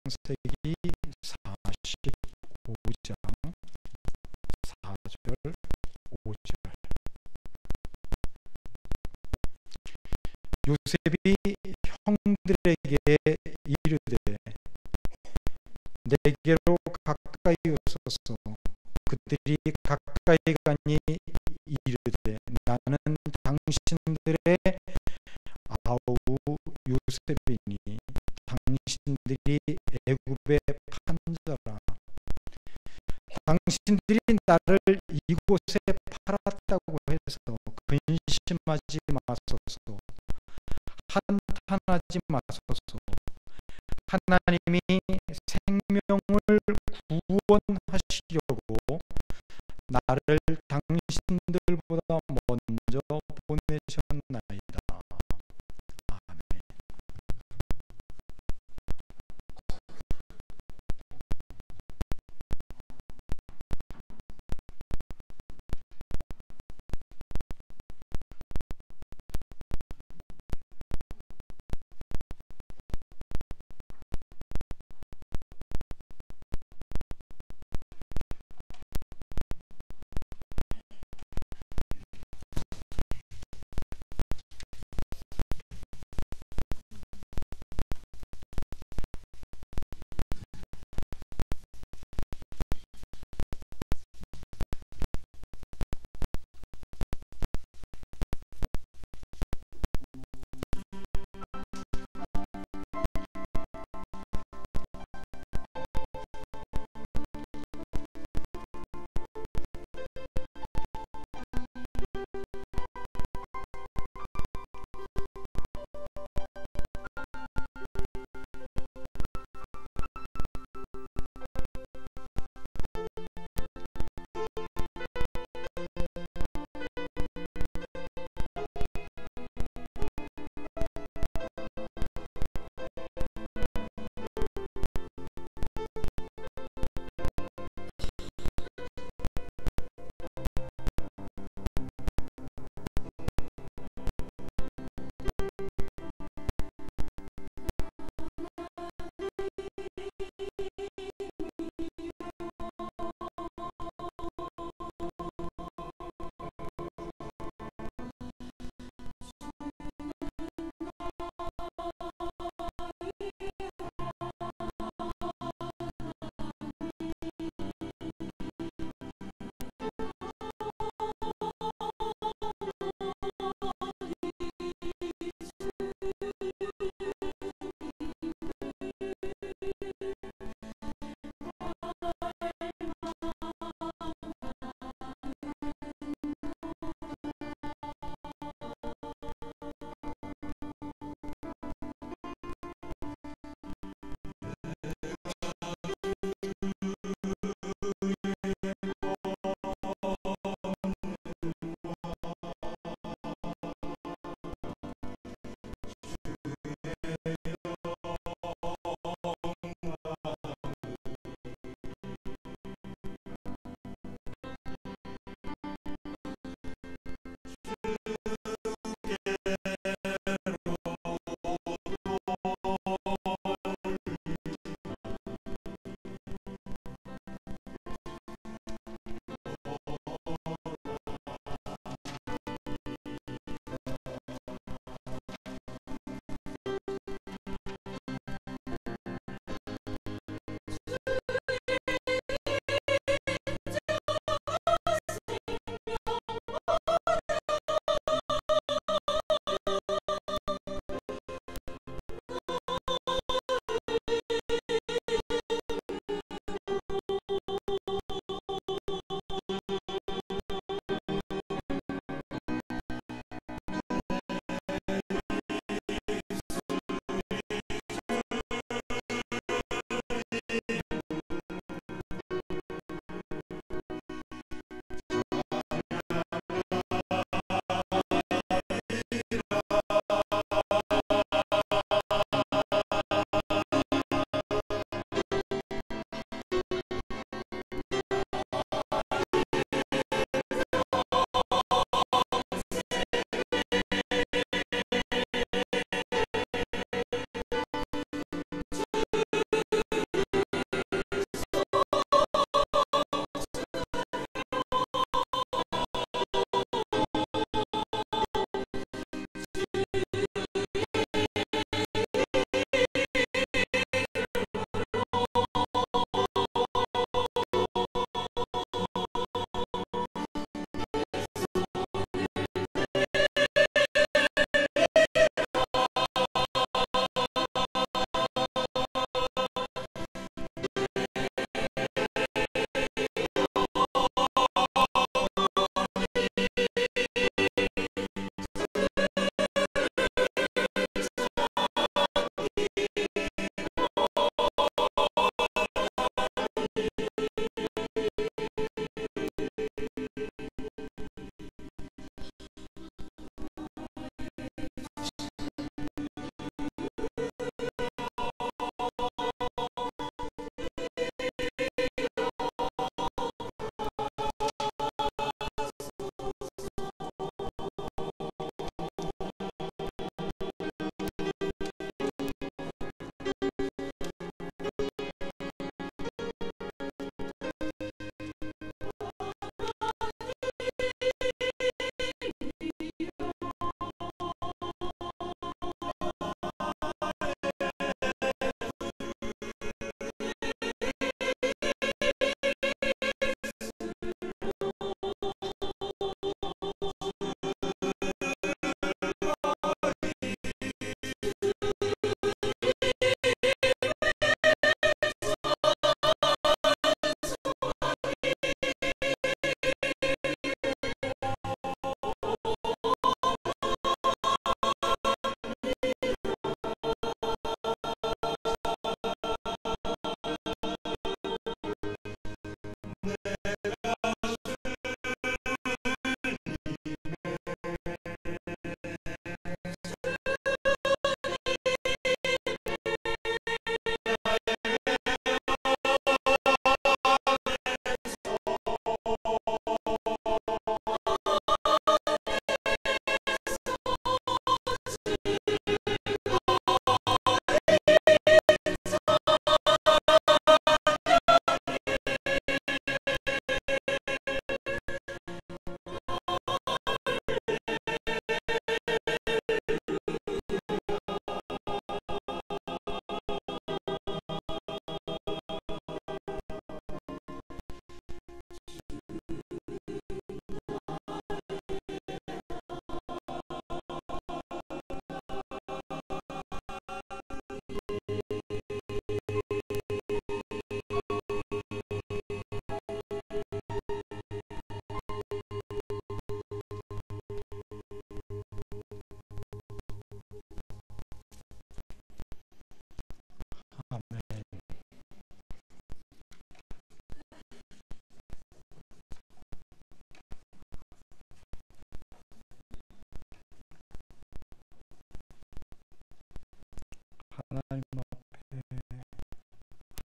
창세기 45장 4절 5절. 요셉이 형들에게 이르되 내게로 가까이 오소서. 그들이 가까이 가니 이르되 나는 당신들의 아우 요셉이니 당신들이 애굽에 판 자라. 당신들이 나를 이곳에 팔았다고 해서 근심하지 마소서. 한탄하지 마소서. 하나님이 생명을 구원하시려고 나를 당신들보다 먼저 보내셨나이다. 아멘.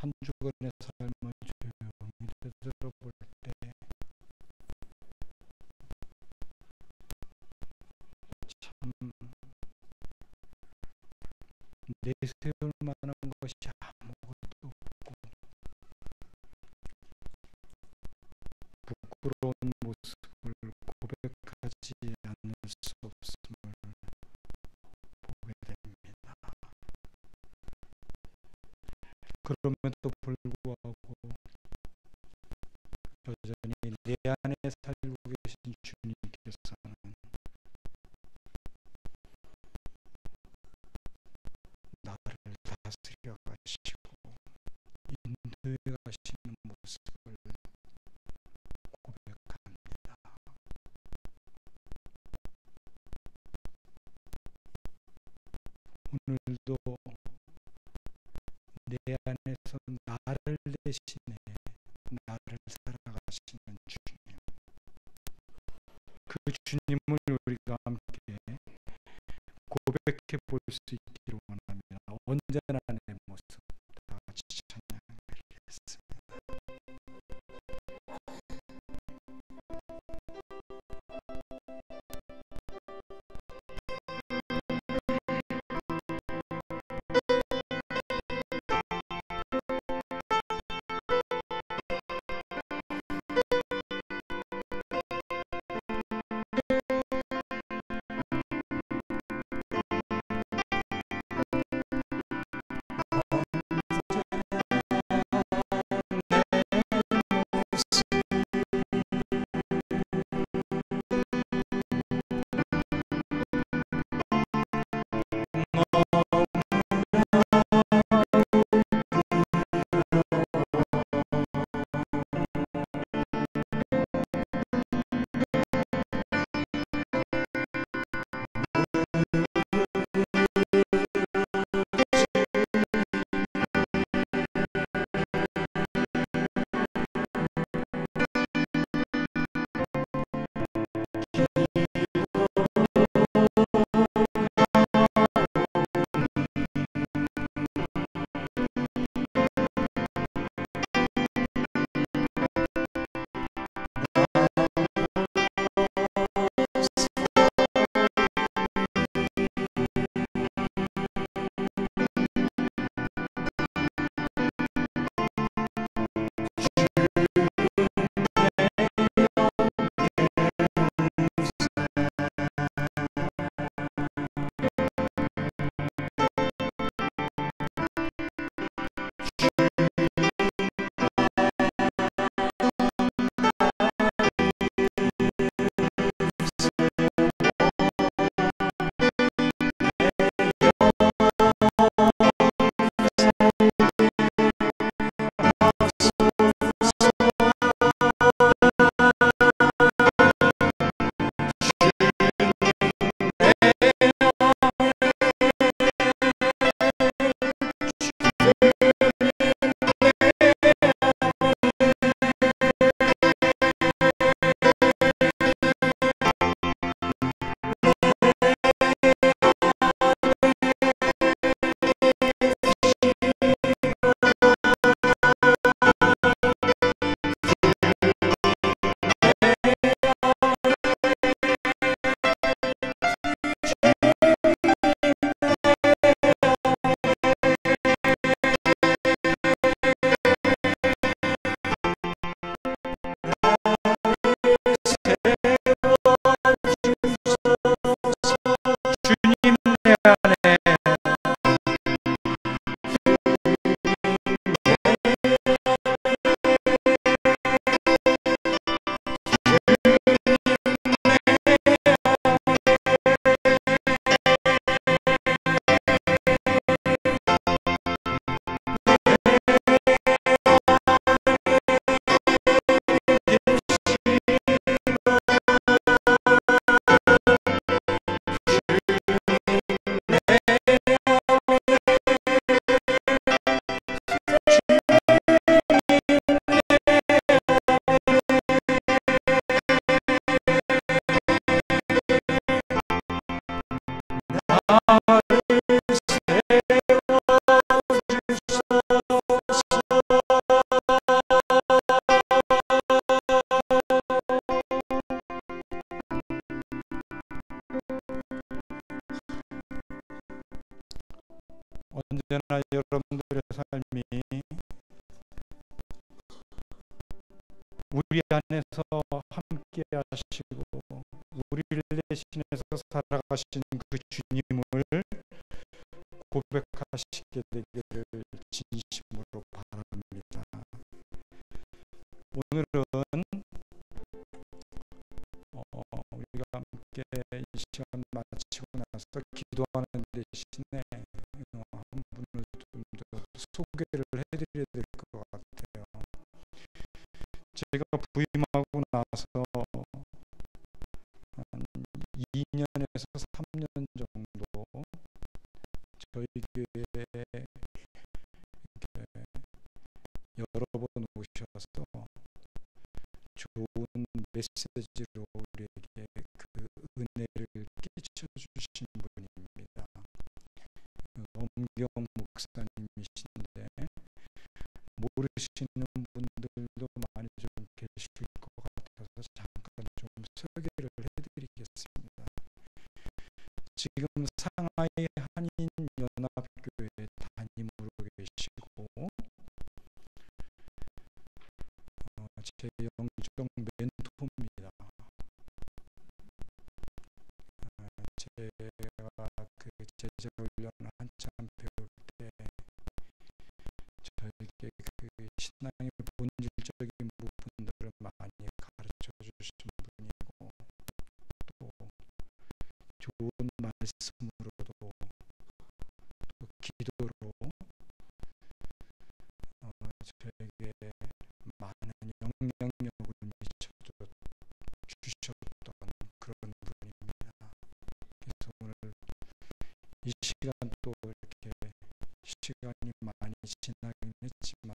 한 주간의 삶을 조용히 되돌아볼 때 참 내세울 만한 것이 아무것도 없고 부끄러운 모습을 고백하지 않을 수 없음을 보게 됩니다. 그럼에도 불구하고 여전히 내 안에 살고 계신 주님께서는 나를 다스려 가시고 인도해 가시는 모습을 고백합니다. 오늘도 내 안에서 나를 대신해 나를 살아가시는 주님, 그 주님을 우리가 함께 고백해 볼 수 있기를 원합니다. 언제나 내 모습 다 같이 찬양 드리겠습니다. 언제나 여러분들의 삶이 우리 안에서 함께 하시고 우리를 대신해서 살아가신 그 주님을 고백하시게 되기를 진심으로 바랍니다. 오늘은 우리가 함께 이 시간 마치고 나서 기도하는 대신에 한 분을 좀 더 소개를 해드려야 될 것 같아요. 제가 부임하고 나서 한 2년에서 3년 정도 저희 교회에 여러 번 오셔서 좋은 메시지로 우리에게 그 은혜를 끼쳐주신 분입니다. 엄경 목사님이신데 모르시는 분들도 많이 좀 계실 것 같아서 잠깐 좀 소개를 해드리겠습니다. 지금 상하이 한인연합교회 담임으로 계시고 제 영적 멘토입니다. 제가 그 제자 훈련 한참 배울 때 저에게 그 신앙의 본질적인 부분들을 많이 가르쳐 주신 분이고 또 좋은 말씀으로도 또 기도로 저에게 많은 영향력을 미쳐주셨던 그런 분입니다. 그래서 오늘 이 시간 또 이렇게 시간이 많이 지나긴 했지만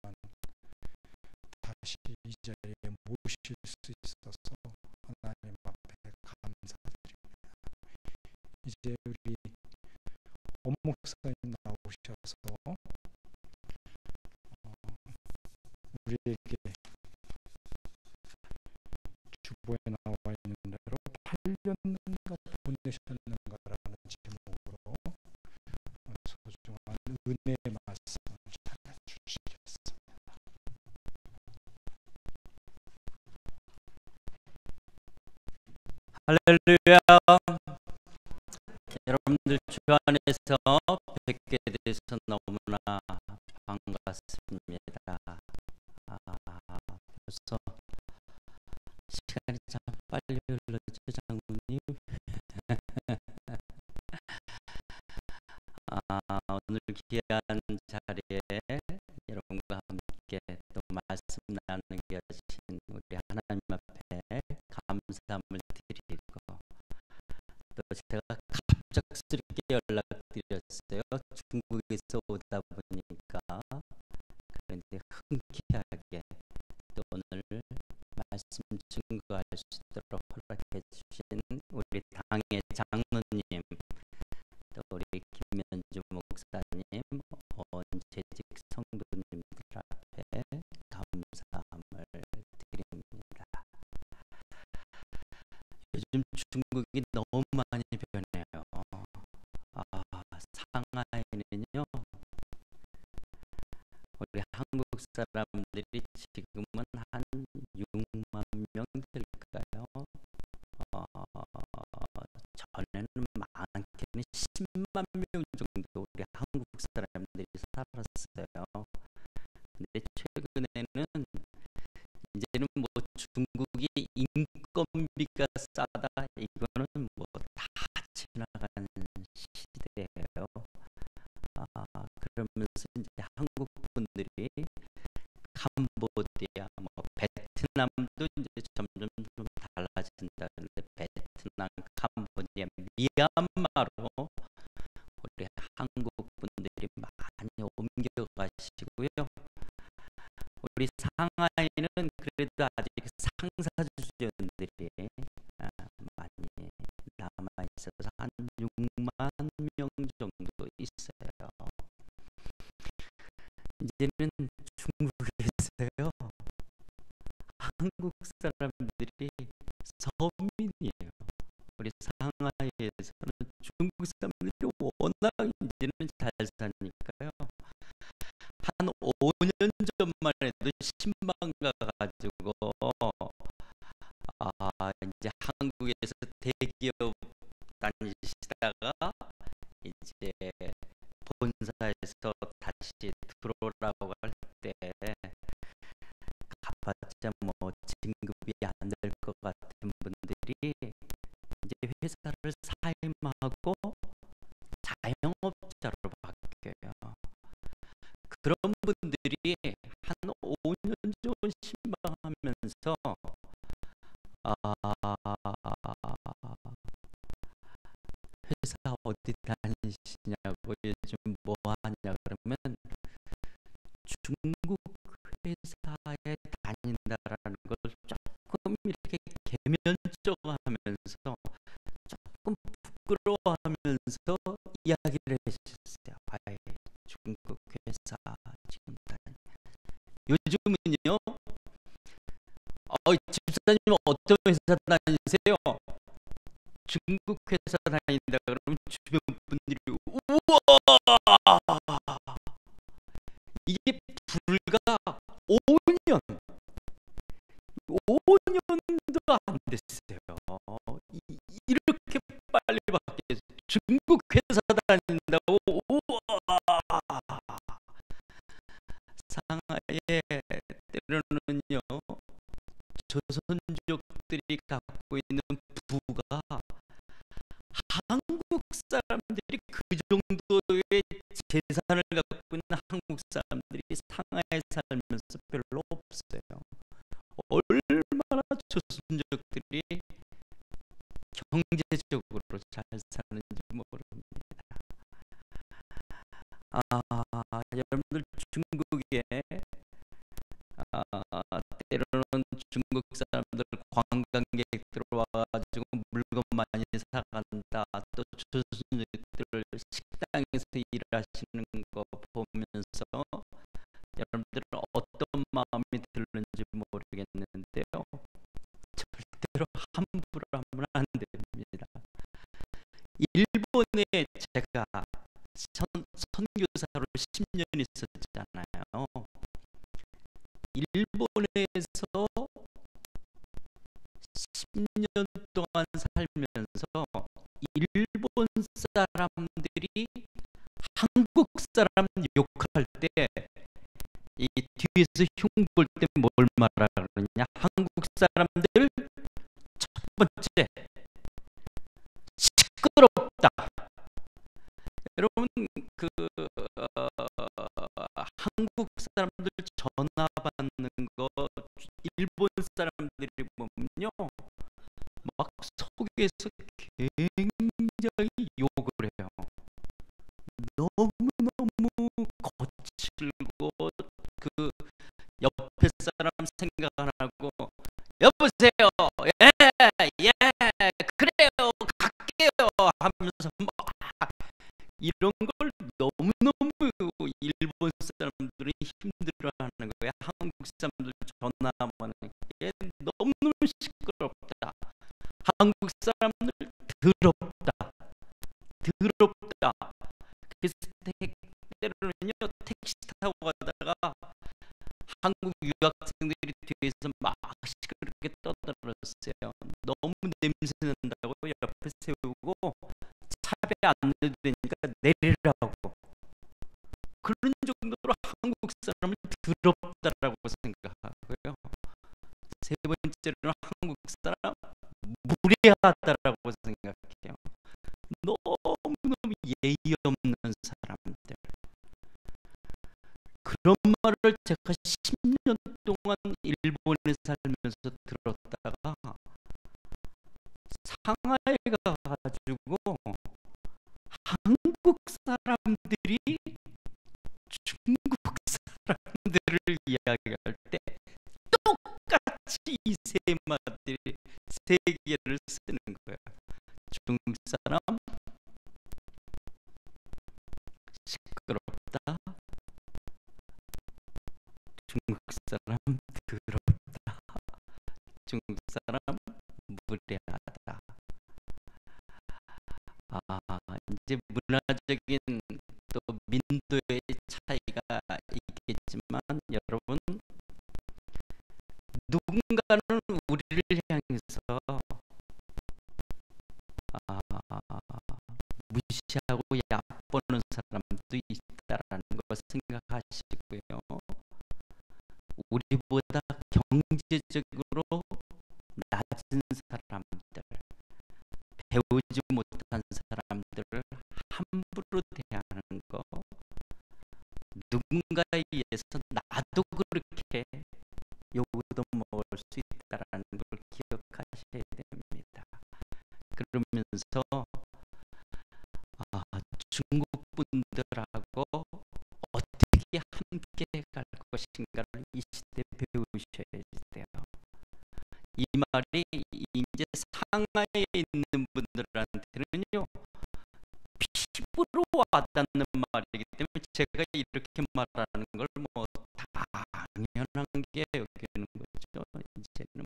다시 이 자리에 모실 수 있어서 하나님 앞에 감사드립니다. 이제 우리 엄목사님 나오셔서 우리에게 주보에 나와 있는 대로 8년인가 보내셨는가라는 제목으로 소중한 은혜의 말씀 전해주시겠습니다. 할렐루야. 여러분들 주 안에서 뵙게 돼서 너무나 반갑습니다. 벌써 시간이 참 빨리 흘렀죠, 장군님. 오늘 귀한 자리에 여러분과 함께 또 말씀 나누게 하신 우리 하나님 앞에 감사함을 드리고 또 제가 갑작스럽게 연락드렸어요. 중국에서 오다 보니까 그런데 흔쾌하게 또 오늘 말씀 증거할 수 있도록 허락해 주신 우리 당의 장로님 또 우리 김현주 목사님 온 재직 성도님들 앞에 감사함을 드립니다. 요즘 중국이 너무 많이 변해요. 상하이는요 우리 한국 사람들이 지금은 한 6만 명 될까요? 전에는 많게는 10만 명 정도 우리 한국 사람들이 살았어요. 근데 최근에는 이제는 뭐 중국이 인건비가 싸다 이거는 뭐 다 지나간 시대예요. 그러면서 이제 한국 분들이 캄보디아, 뭐 베트남도 이제 점점 좀 달라진다. 그런데 베트남, 캄보디아, 미얀마로 우리 한국 분들이 많이 옮겨가시고요. 우리 상하이는 그래도 아직 상사 수준들이 많이 남아있어서 한 6만 명 정도 있어요. 이제는 중국에서요 한국 사람들이 서민이에요. 우리 상하이에서는 중국 사람들이 워낙 이제는 잘 사니까요. 5년 전만 해도 신방 가가지고 이제 한국에서 대기업 다니시다가 이제 본사에서 다시 들어오라고 할 때 가봤자 뭐 진급이 안 될 것 같은 분들이 이제 회사를 사임하고 자영업자로 바뀌어요. 그런 분들이 한 5년 정도 신방하면서 회사 어디 다니시냐고, 요즘 뭐 하냐 그러면 중국 회사에 다닌다라는 걸 조금 이렇게 개면적으로 하면서 조금 부끄러워하면서 이야기를 해주셨어요. 아예 중국 회사 지금 다니. 요즘은요, 집사님 어떤 회사 다니세요? 중국 회사 다닌다 그러면 주변 분들이 우와! 이게 불과 5년도 안 됐어요. 이렇게 빨리 바뀌었어요. 중국 회사 다닌다고 우와! 상하이에 때로는요, 조선족들이 갖고 있는 부가 한국 사람들이 그 정도의 재산을 갖고 있는 한국 사람들이 상하이에 살면서 별로 없어요. 얼마나 조선족들이 경제적으로 잘 사는지 모릅니다. 여러분들 중국에 때로는 중국 사람들 관광객들 와가지고 물건 많이 사간다. 또 조선족들 식당에서 일하시는 거 보면서 여러분들은 어떤 마음이 들는지 모르겠는데요. 절대로 함부로 하면 안 됩니다. 일본에 제가 선교사로 10년 있었잖아요. 일본에서 10년 동안 살면서 일본 사람들이 한국 사람 욕할 때 이 뒤에서 흉 볼 때 뭘 말하라 그러냐? 한국 사람들 첫 번째 시끄럽다. 여러분 한국 사람들 전화 받는 거 일본 사람들이 보면요, 막 속에서 굉장히 욕을 해요. 너무너무 거칠고 그 옆에 사람 생각 안 하고 여보세요, 예, 그래요, 갈게요 하면서 막 이런 걸 너무너무 일본 사람들이 힘들어하는 거야. 한국 사람들 전화하면 이게 너무너무 시끄럽다. 한국 사람들 더럽다. 그래서 때로는요, 택시 타고 가다가 한국 유학생들이 뒤에서 막 시끄럽게 떠들었어요. 너무 냄새 난다고 옆에 세우고 차에 안 내도 되니까 내리라고. 그런 정도로 한국 사람을 더럽다라고 생각하고요. 세 번째로는 한국 사람 무례하다라고 생각해요. 너무너무 예의 없는 사람들. 그런 말을 제가 10년 동안 일본에 살면서 들었다가 상하이에 가가지고 한국 사람들이 중국 사람들을 이야기할 때 똑같이 이 세 마디를, 세 개를 쓰는 거예요. 중국 사람 시끄럽다. 중국 사람 더럽다. 중국 사람 무례하다. 이제 문화적인 또 민도의 차이가 있기 아시겠지만 여러분, 누군가는 우리를 향해서 무시하고 얕보는 사람도 있다라는 걸 생각하시고요. 우리보다 경제적으로 낮은 사람들, 배우지 못한 사람들을 함부로 대하는 거, 누군가에 의해서 나도 그렇게 욕도 먹을 수 있다라는 걸 기억하셔야 됩니다. 그러면서 중국 분들하고 어떻게 함께 갈 것인가를 이 시대 배우셔야 돼요. 이 말이 이제 상하이에 있는 분들한테는요, 피부로 와닿는 말이기 때문에 제가 이렇게 말하는 걸 뭐 당연한 게 여기는 거죠. 이제는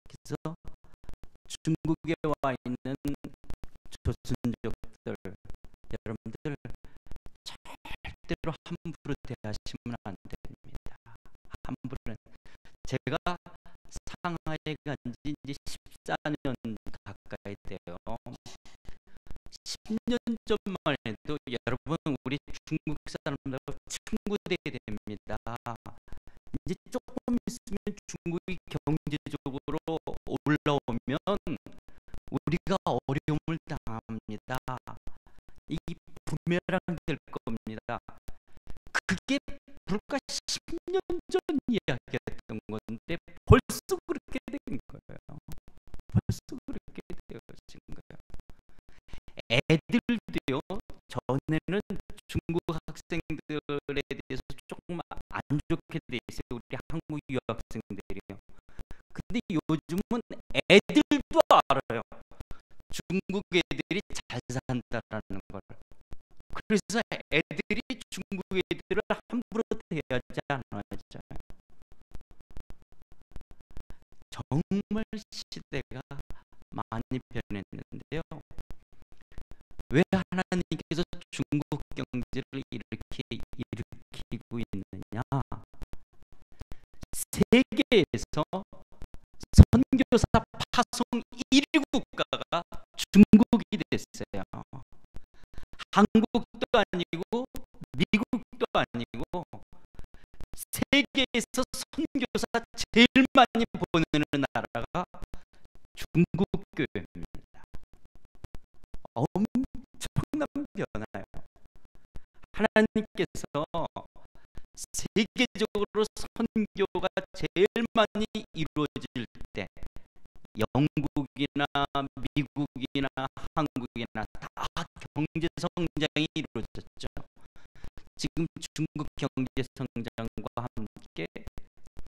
그래서 중국에 와 있는 조선족들, 여러분들 절대로 함부로 대하시면 안 됩니다. 함부로는. 제가 상하이에 간 지 이제 14년 가까이 돼요. 10년 전만 해도 여러분, 우리 중국 사람들하고 친구 돼야 됩니다. 이제 조금 있으면 중국이 경제적으로 올라오면 우리가 어려움을 당합니다. 이게 부메랑 될 겁니다. 그게 불과 10년 전 이야기였던 건데 벌써 그렇게 된 거예요. 벌써 그렇게 되어진 거예요. 애들도요, 전에는 중국 학생들에 대해서 조금 안 좋게 돼 있어요. 우리 한국 유학생들이요. 근데 요즘은 애들도 알아요. 중국 애들이 잘 산다라는 걸. 그래서 애들이 중국 애들을 함부로 대하지 않아요. 정말 시대가 많이 변했는데요. 왜 하나님께서 중국 경제를 이렇게 일으키고 있느냐? 세계에서 선교사 파송 1위 국가가 중국이 됐어요. 한국도 아니고 미국도 아니고 세계에서 선교사 제일 많이 보내는 나라가 중국 교회입니다. 엄청난 변화예요. 하나님께서 세계적으로 선교가 제일 많이 이루어질 때 영국이나 미국이나 한국이나 다 경제 성장이 이루어졌죠. 지금 중국 경제 성장과 함께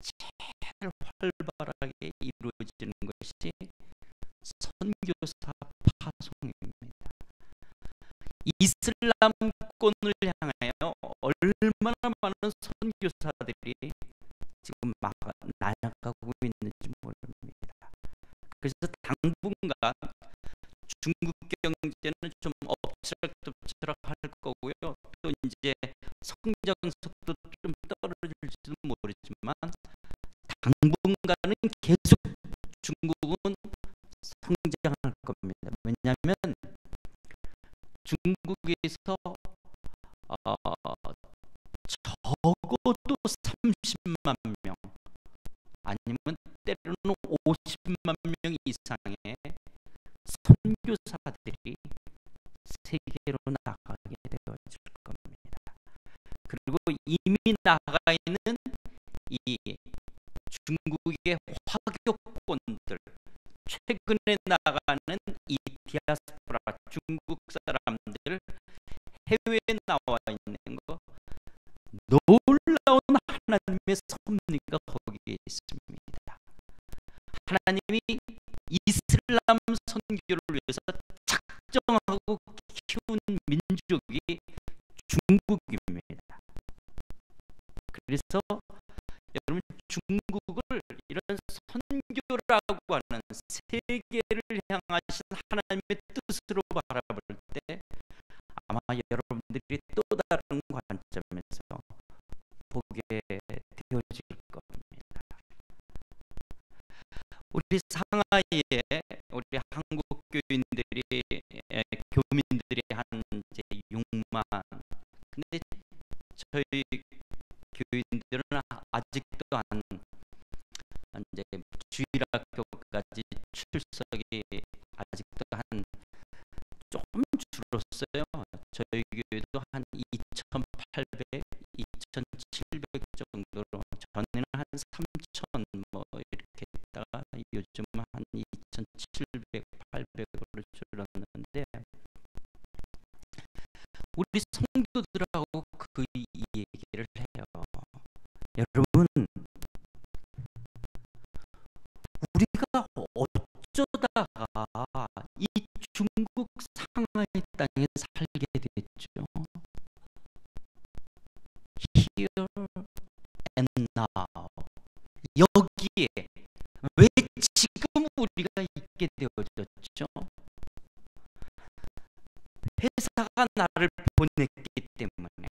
제일 활발하게 이루어지는 것이 선교사 파송입니다. 이슬람권을 향하여 얼마나 많은 선교사들이 지금 막 나아가고 있는지 모릅니다. 그래서 당분간 중국 경제는 좀 엎치락뒤치락 할 거고요. 또 이제 성장 속도 좀 떨어질지도 모르지만 당분간은 계속 중국은 성장할 겁니다. 왜냐하면 중국에서 적어도 30만 명 아니면 때로는 50만 명 이상의 선교사들이 세계로 나가게 되어질 겁니다. 그리고 이미 나가 있는 이 중국의 화교권들, 최근에 나가는 이 디아스포라 중국 사람들 해외에 나와 있는 거, 놀라운 하나님의 섭리가 거기에 있습니다. 하나님이 이슬람 선교를 위해서 작정하고 키운 민족이 중국입니다. 그래서 여러분, 중국을 이런 선교라고 하는 세계를 향하신 하나님의 뜻으로 바라볼 때 아마 여러분들이 또 다른 관점 우리 상하이에 우리 한국 교인들이 교민들이 한 이제 6만. 근데 저희 교인들은 아직도 한 이제 주일학교까지 출석이 아직도 한 조금 줄었어요. 저희 교회도 한 2,800, 2,700 정도로, 전에는 한 3,000 뭐 이렇게 있다가 요즘은 한 2,700, 800으로 줄었는데, 우리 성도들하고 그 얘기를 해요. 여러분, 우리가 어쩌다가 이 중국 상하이 땅에 살게 됐죠. Here and now. 여기에 왜 지금 우리가 있게 되어졌죠? 회사가 나를 보냈기 때문에,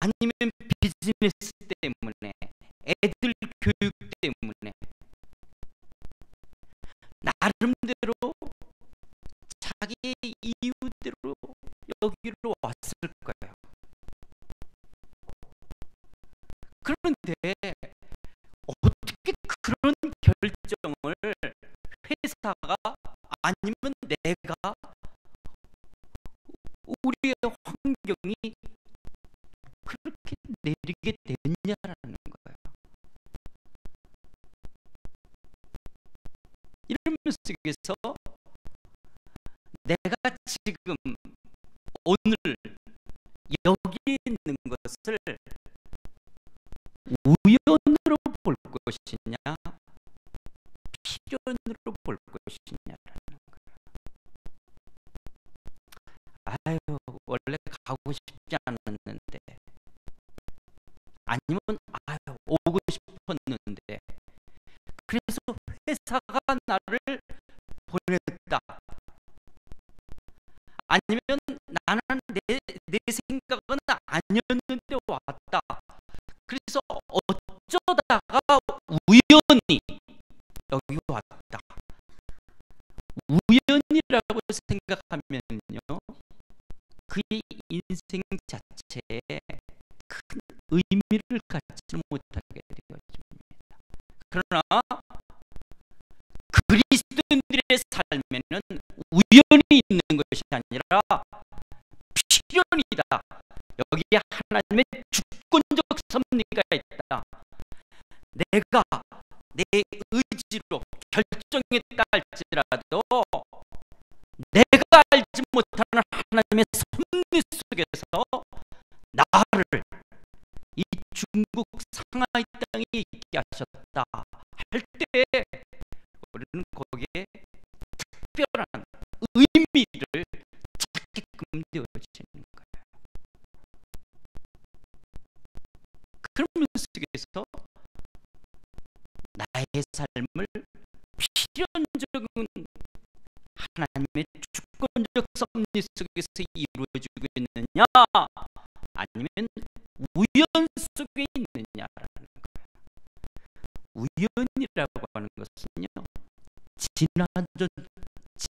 아니면 비즈니스 때문에, 애들 교육 때문에, 나름대로 자기의 이유대로 여기로 왔을 거예요. 그런데 어떻게 그런 결정을 회사가, 아니면 내가, 우리의 환경이 그렇게 내리게 됐냐라는 거예요. 이러면서 속에서 내가 지금 오늘 여기 있는 것을 우연으로 볼 것이냐, 필연으로 볼 것이냐라는 거예요. 아유, 원래 가고 싶지 않았는데, 아니면 아유, 오고 싶었는데, 그래서 회사가 나를 보냈다. 아니면 나는 내 생각은 아니었는데 왔다. 그래서 어쩌다가 우연히 여기 왔다. 우연이라고 생각하면요, 그의 인생 자체에 큰 의미를 갖지 못하게 되어집니다. 그러나 그리스도인들의 삶에는 우연이 있는 것이 아니라 필연이다. 여기에 하나님의 주권적 섭리가 있다. 내가 내 의지로 결정했다 할지라도 내가 알지 못하는 하나님의 섭리 속에서 나를 이 중국 상하이 땅에 있게 하셨다 할 때, 우리는 거기에 특별한 의미를 찾게끔 되어지는 거예요. 그런 속에서 나의 삶을 필연적인 하나님의 주권적 섭리 속에서 이루어지고 있느냐, 아니면 우연 속에 있느냐라는 거예요. 우연이라고 하는 것은요,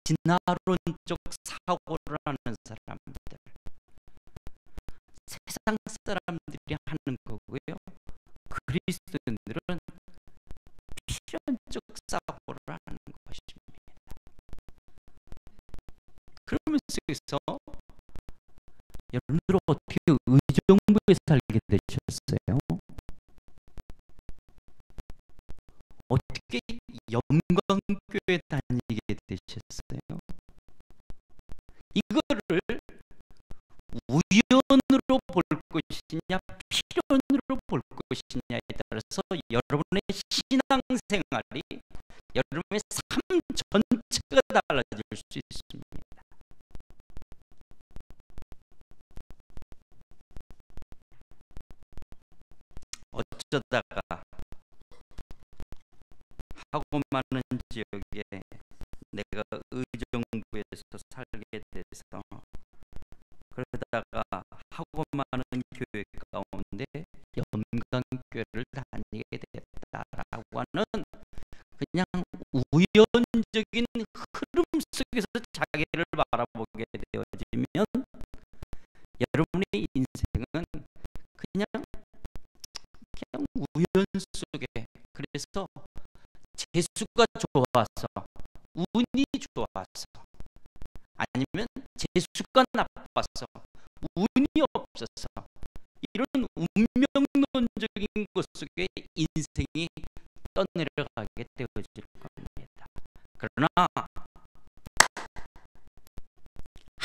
진화론적 사고를 하는 사람들, 세상 사람들이 하는 거고요. 그리스도인들은 필연적 사고를 하는 것입니다. 그러면서 여러분들 어떻게 의정부에 살게 되셨어요? 어떻게 영광교회 다니게 되셨어요? 이거를 우연으로 볼 것이냐, 필연으로 볼 것이냐에 따라서 여러분의 신앙생활이, 여러분의 삶 전체가 달라질 수 있습니다. 어쩌다가 하고 많은 지역에 내가 의정부에서 살게 돼서, 그러다가 하고 많은 교회 가운데 영광교회를 다니게 됐다라고 하는 그냥 우연적인 흐름 속에서 자기를 바라보게 되어지면 여러분의 인생은 그냥 우연 속에, 그래서 재수가 좋아서, 운이 좋아서, 아니면 재수가 나빠서, 운이 없어서, 이런 운명론적인 것 속에 인생이 떠내려가게 되어질 겁니다. 그러나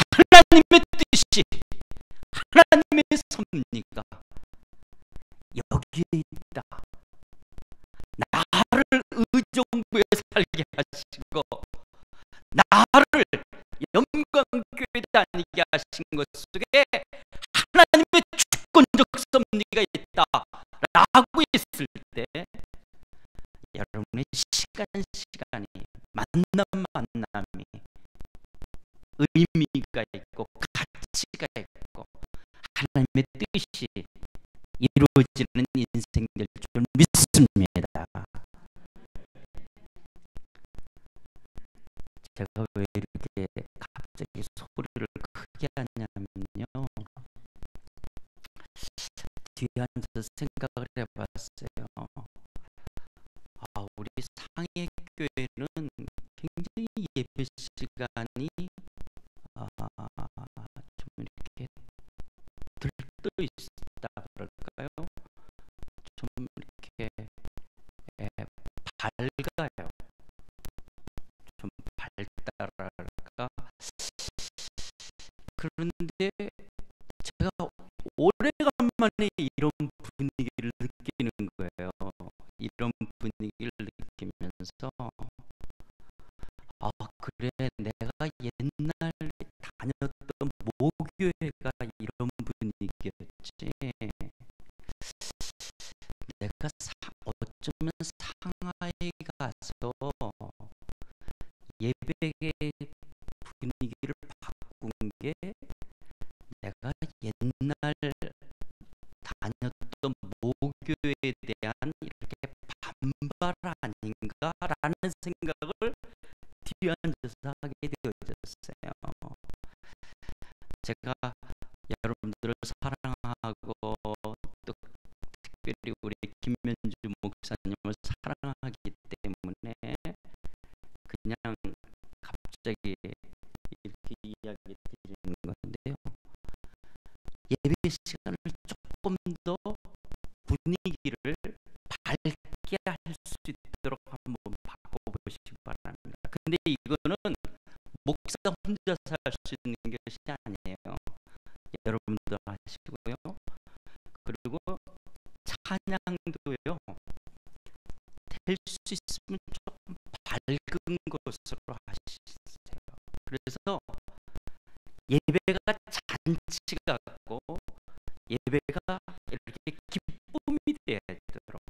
하나님의 뜻이, 하나님의 섭리가 여기에 있다. 나를 의정부에 살게 하시고 나를 영광교회에 다니게 하신 것 속에 하나님의 주권적 섭리가 있다 라고 했을 때 여러분의 시간이, 만남이 의미가 있고 가치가 있고 하나님의 뜻이 이루어지는 인생 될 줄 믿습니다. 제가 왜 이렇게 갑자기 소리를 크게 하냐면요, 뒤에 앉아서 생각을 해봤어요. 우리 상해교회는 굉장히 예배 시간이 좀 이렇게 들떠 있다 그럴까요? 좀 이렇게 밝아요. 좀 밝다랄까? 그런데 제가 오래간만에 이런 분위기를 느끼는 거예요. 이런 분위기를 느끼면서 그래, 내가 옛날 다녔던 모교회가 이런 분위기였지. 내가 어쩌면 상하이 가서 예배의 분위기를 바꾼 게 내가 옛날 다녔던 모교회에 대한 이렇게 반발 아닌가라는 생각을 뒤에 앉아서 하게 되어졌어요. 제가 여러분들을 사랑하고 또 특별히 우리 김면주 목사님을 사랑하기 때문에 그냥 갑자기 이렇게 이야기 드리는 건데요. 예배 시간을 조금 더 분위기를 밝게 할 수 있도록 한번 바꿔보시기 바랍니다. 근데 이거는 목사 혼자서 할 수 있는 것이 아니에요. 여러분도 하시고요. 그리고 찬양도요, 될 수 있으면 조금 밝은 것으로 하시세요. 그래서 예배가 잔치 같고 예배가 이렇게 기쁨이 돼야 되도록.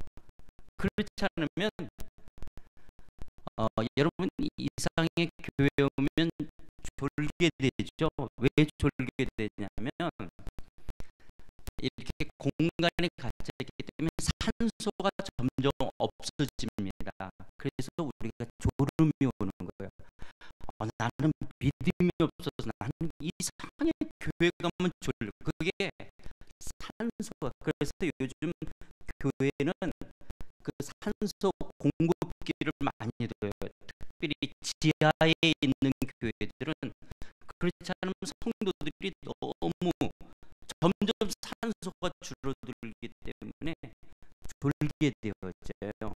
그렇지 않으면 여러분 이상의 교회 오면 졸게 되죠. 왜 졸게 되냐면 이렇게 공간에 갇혀있기 때문에 산소가 점점 없어집니다. 그래서 우리가 졸음이 오는 거예요. 나는 믿음이 없어서 나는 이상하게 교회 가면 졸려. 그게 산소가. 그래서 요즘 교회는 그 산소 공급기를 많이 둬요. 특별히 지하에 있는 교회들은. 그렇지 않으면 성도들이 너무 점점 산소가 줄어들기 때문에 졸게 되어져요.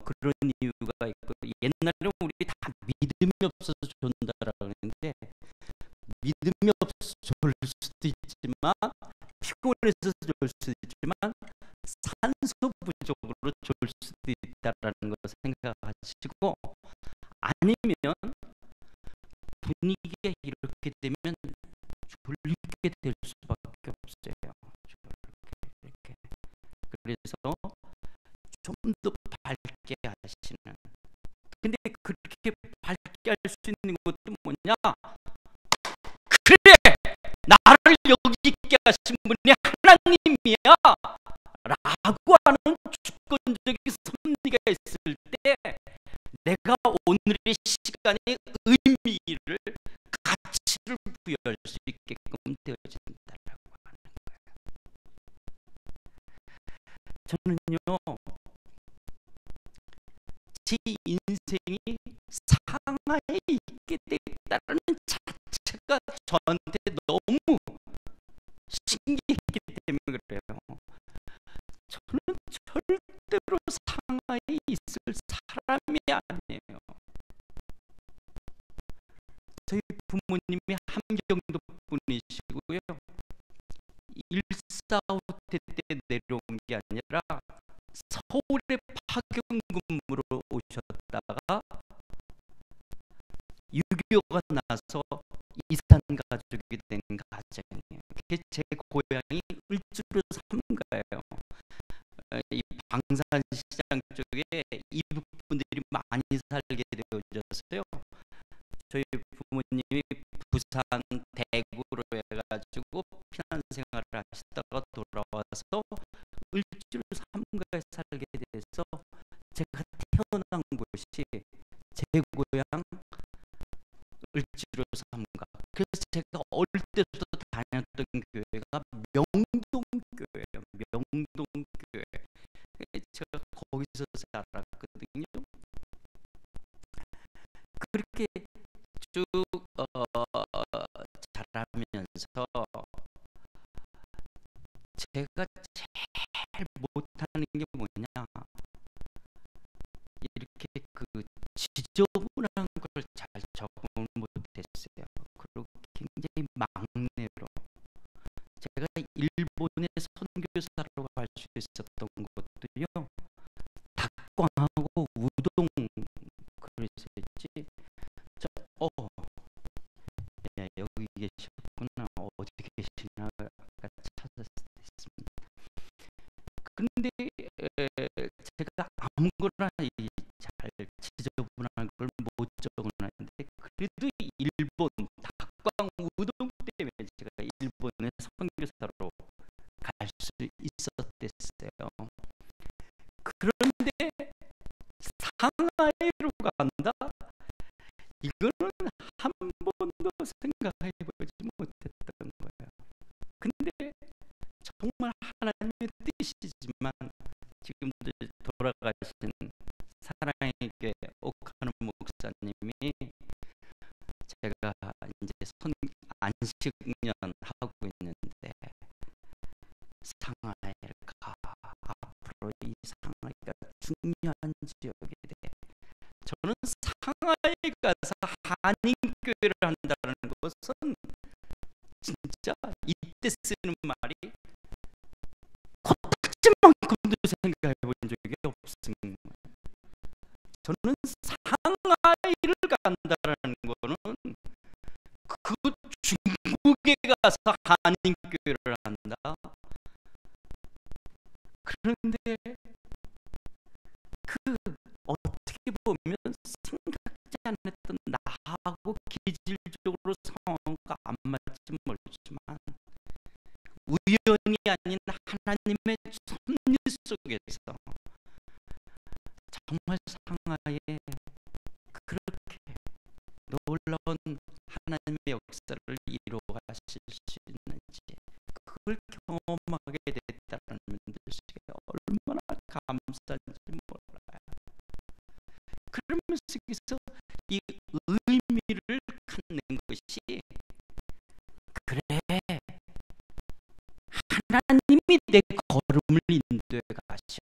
그런 이유가 있고, 옛날에 우리 다 믿음이 없어서 존다라고 했는데 믿음이 없어서 졸 수도 있지만 피곤해서 졸 수도 있지만 산소 부족으로 졸 수도 있다라는 걸 생각하시고, 아니면 분위기가 이렇게 되면 졸리게 될 수밖에 없어요. 이렇게. 그래서 좀 더 밝게 하시는. 근데 그렇게 밝게 할 수 있는 것도 뭐냐? 그래! 나를 여기 있게 하신 분이 하나님이야! 라고 하는 주권적인 섭리가 있을 때 제가 오늘의 시간에 의미를, 가치를 부여할 수 있게끔 되어진다라고 하는 거예요. 저는요, 제 인생이 상하에 있게 됐다는 자체가 저한테 너무 신기했기 때문에 그래요. 저는 절대로 상하에 있을 사람이 아니에요. 저희 부모님이 함경도 분이시고요, 145대 때 내려온 게 아니라 서울에 파견근무로 오셨다가 6.25가 나서 이산 가족이 된 가정이에요. 그게 제 고향이 을지로 삼가예요. 이 방산시장 쪽에 이북분들이 많이 살게 되어졌어요. 저희 부모님이 부산, 대구로 해가지고 피난생활을 하시다가 돌아와서 을지로 삼가에 살게 돼서 제가 태어난 곳이 제 고향 을지로 삼가. 그래서 제가 어릴 때부터 다녔던 교회가 명동교회예요. 명동교회. 제가 거기서 살았거든요. 그렇게 쭉 자라면서 제가 제일 못하는 게 뭐냐, 이렇게 그 지저분한 걸 잘 적응을 못했어요. 그리고 굉장히 막내로, 제가 일본에 선교사로 갈 수 있었던 것도요, 닭광하고 우동 그랬었지. 예, 여기 계셨구나. 어디 계시나 찾았습니다. 근데 제가 아무거나 잘 지저분한 걸 못 적응하는데, 그래도 일본 닭광 우동 때문에 제가 일본에 선교사로 갈 수 있었댔어요. 그런데 상하이로 간다? 이거는 한 번도 생각해보지 못했던 거예요. 근데 정말 하나님의 뜻이지만, 지금도 돌아가신 사랑의 교회 옥하는 목사님이 제가 이제 안식년 하고 있는데, 상하이를 가, 앞으로 이 상하이가 중요한 지역이 돼. 저는 상하이에 가서 한인교회를 한다는 것은 진짜 이때 쓰는 말이 코딱지만큼도 생각해 본 적이 없습니다. 저는 상하이를 간다는 거는 그 중국에 가서 한인교회를 한다. 그런데 그 어떻게 보면 생각지 않았던 나하고 기질적으로 상황과 안 맞지 모르지만, 우연이 아닌 하나님의 섭리 속에서 정말 상하에 그렇게 놀라운 하나님의 역사를 이루어가실 수 있는지, 그걸 경험하게 됐다는 것이 얼마나 감사한지 몰라요. 그러면서 여기서 이 의미를 갖는 것이, 그래, 하나님이 내 걸음을 인도해 가셔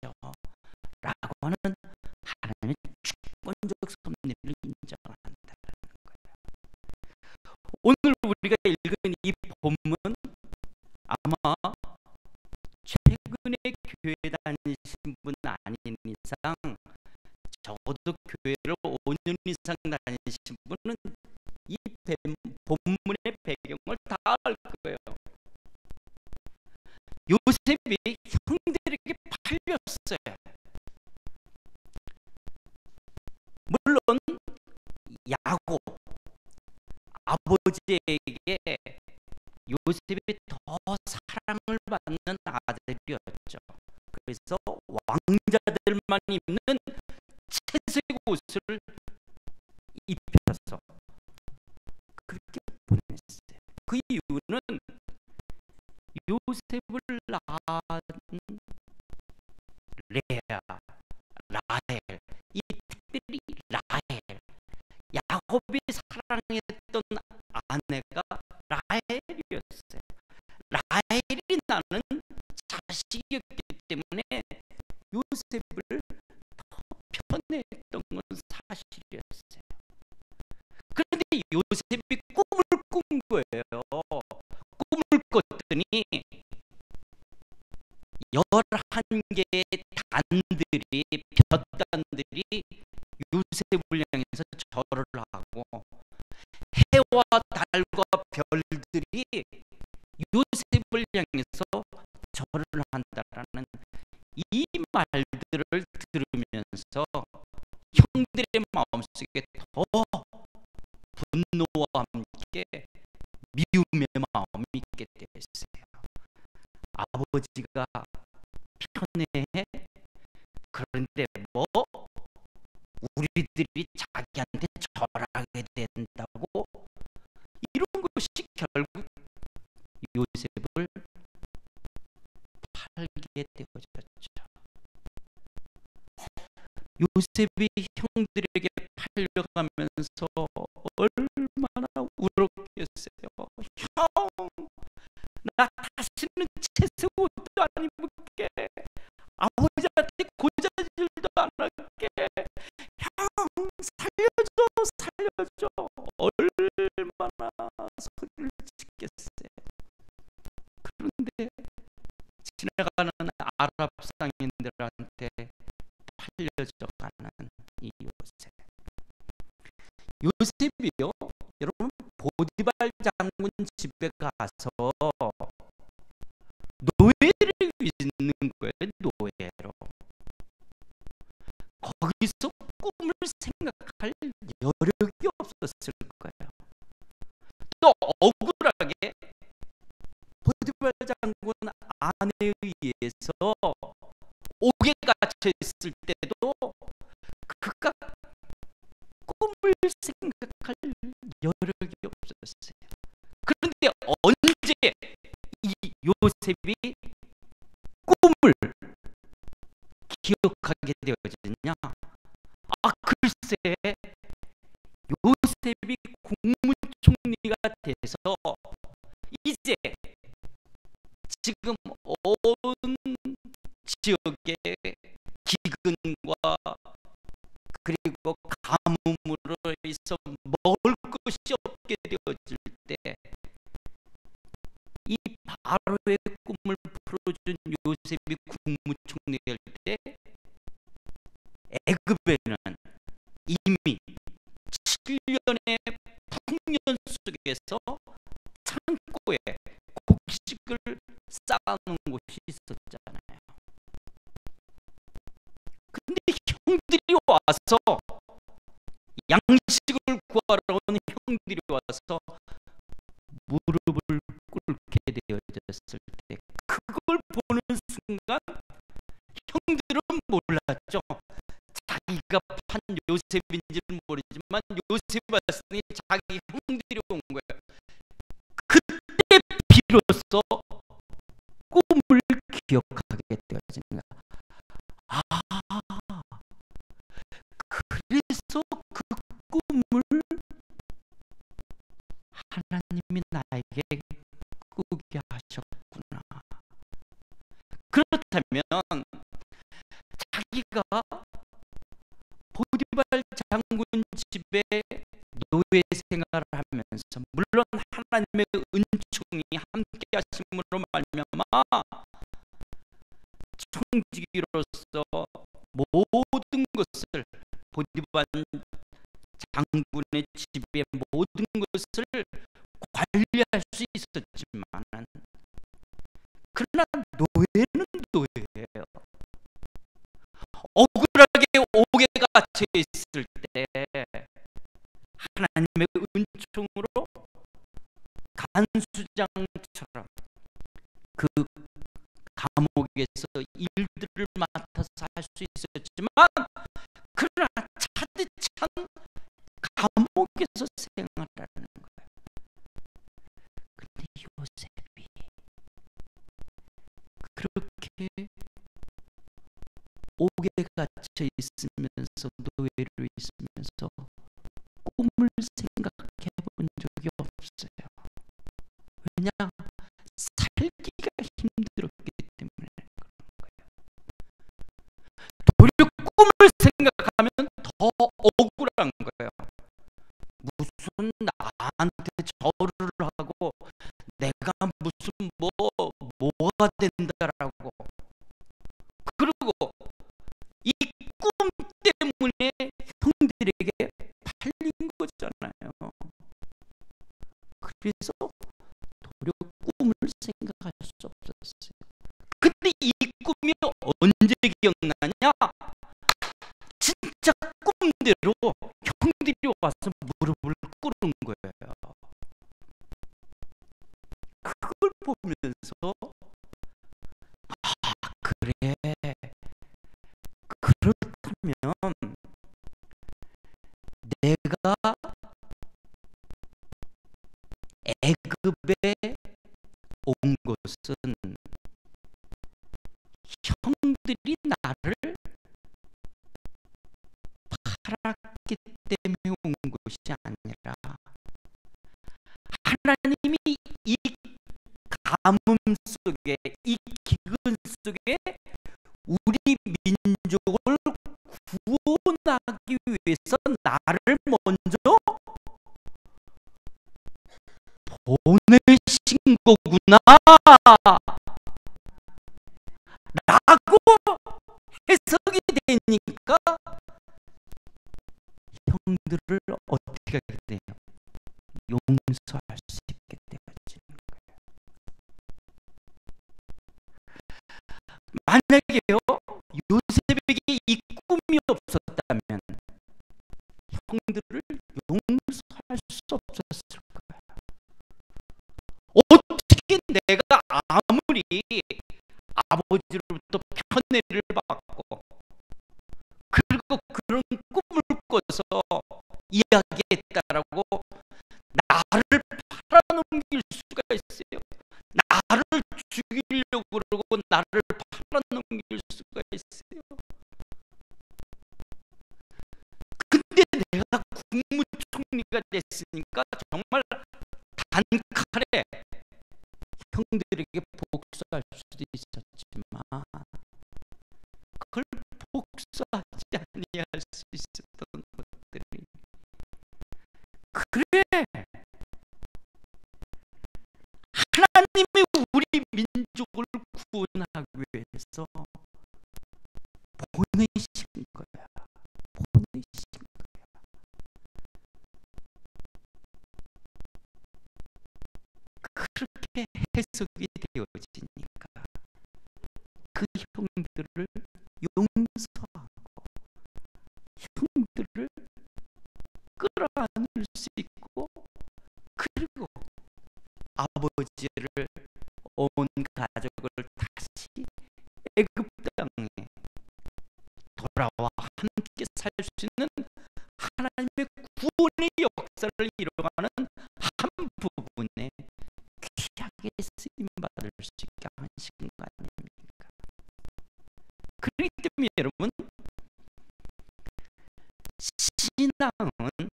라고 하는 하나님의 주권적 섭리를 인정한다는 거예요. 오늘 우리가 읽은 이 본문, 아마 최근에 교회 다니신 분 아닌 이상, 적어도 교회를 5년 이상 다니신 분은 이 본문의 배경을 다 알 거예요. 요셉이 형들에게 팔렸어요. 물론 야곱 아버지에게 요셉이 더 사랑을 받는 아들이었죠. 그래서 왕자들만 입는 채색 옷을 입혀서 그렇게 보냈어요. 그 이유는 요셉을 낳은 레아, 라헬, 이 특별히 라헬, 야곱이 사랑했던 아내가 라헬이었어요. 라헬이 낳는 자식이었기 때문에 요셉을 더 편애했던 건 사실이었어요. 그런데 요셉이 꿈을 꾼 거예요. 꿈을 꿨더니 11개의 단들이, 볕단들이 요셉을 향해서 절을 하고, 해와 달과 별들이 요셉을 향해서 절을 한다라는 이 말들을 들으면서 형들의 마음속에 더 분노와 함께 미움의 마음이 있게 됐어요. 아버지가 편애해? 그런데 뭐 우리들이 자기한테 절하게 된다고? 이런 것이 결국 요셉을 팔게 되어졌죠. 요셉이 형들에게 팔려가면서 얼마나 울었겠어요. 형, 나 다시는 채색옷도 안 입을게. 아버지한테 고자질도 안 할게. 형, 살려줘. 얼마나 소리를 짓겠어요. 그런데 지나가는 아랍 상인들한테 팔려져가는 이 요셉. 요셉이요, 여러분, 보디발 장군 집에 가서 노예를 있는 거예요. 노예로. 거기서 꿈을 생각할 여력이 없었을 거예요. 또 억울하게 보디발 장군 아내에 의해서 옥에 갇혀 있을 때도 그가 꿈을 생각할 여력이 없었어요. 그런데 언제 이 요셉이 꿈을 기억하게 되어지냐? 글쎄, 요셉이 국무총리가 돼서 이제 지금 온 지역의 기근과 그리고 가뭄으로 해서 먹을 것이 없게 되어질 때, 이 바로의 꿈을 풀어준 요셉이 국무총리 될 때, 애굽에는 이미 7년의 풍년 속에서 창고에 곡식을 쌓아놓은 곳이 있었잖아요. 근데 형들이 와서, 양식을 구하러 온 형들이 와서 무릎을 꿇게 되어졌을 때, 그걸 보는 순간 형들은 몰랐죠. 자기가 판 요셉인지는 모르지만 요셉이 왔으니 자기 형들이 온 거예요. 그때 비로소 꿈을 기억하게 되어진 거야. 그래서 그 꿈을 하나님이 나에게 꾸게 하셨구나. 그렇다면 자기가 보디발 장군 집에 노예 생활을 하면서, 물론 하나님의 은총이 함께 하심으로 말미암아 총지기로서 모든 것을, 보디발 장군의 집의 모든 것을 관리할 수 있었지만, 그러나 노예는 노예예요. 억울하게 옥에 갇혀 있을 때 하나님의 은총으로 간수장처럼 그 감옥에서 일들을 맡아서 할 수 있었지만, 그러나 차디찬 감옥 하면서 생활하는 거예요. 근데 요셉이 그렇게 옥에 갇혀 있으면서, 노예로 있으면서 꿈을 생각해 본 적이 없어요. 왜냐? 살기가 힘들었기 때문에 그런 거예요. 도리어 꿈을 생각하면 더 억울한 거예요. 무슨 나한테 절을 하고 내가 무슨 뭐가 된다라고. 그리고 이 꿈 때문에 형들에게 팔린 거잖아요. 그래서 도리어 꿈을 생각할 수 없었어요. 근데 이 꿈이 언제 기억나냐? 진짜 꿈대로 형들이 와서 무릎을 꿇은 거예요. 그걸 보면서 그래, 그렇다면 내가 애굽에 온 것은 형들이 나를 팔았기 때문에 온 것이 아니라 하나님이 이 가뭄 속에, 이 기근 속에 우리 민족을 구원하기 위해서 나를 먼저 보내신 거구나 라고 해석이 되니까 형들을 어떻게 하게 돼요? 용서할 수 있게 되어지는 거예요. 만약에요, 요셉에게 이 꿈이 없었다면 형들을 용서할 수 없었을 거예요. 어떻게 내가 아무리 아버지로부터 편애를 받고 그리고 그런 꿈을 꿔서 이야기했다라고 나를 팔아넘길 수가 있어요? 나를 죽이려고 그러고 나를 팔아넘길 수가 있어요? 근데 내가 국무총리가 됐으니까 정말 단칼에 형들에게 복수할 수도 있었지만 그걸 복수하지 아니할 수 있었던 것들이, 그래, 하나님이 우리 민족을 구원하기 위해서 보내신 거야. 보내신 거야. 그렇게 해석이 되어지니까 그 형들을 용서하고 형들을 끌어안을 수 있고, 그리고 아버지를, 온 가족을 다시 애굽 땅에 돌아와 함께 살 수 있는 하나님의 구원의 역사를 이뤄가는 한 부분에 귀하게 쓰임받을 수 있게 하신 거 아닙니까? 그렇기 때문에 여러분, 신앙은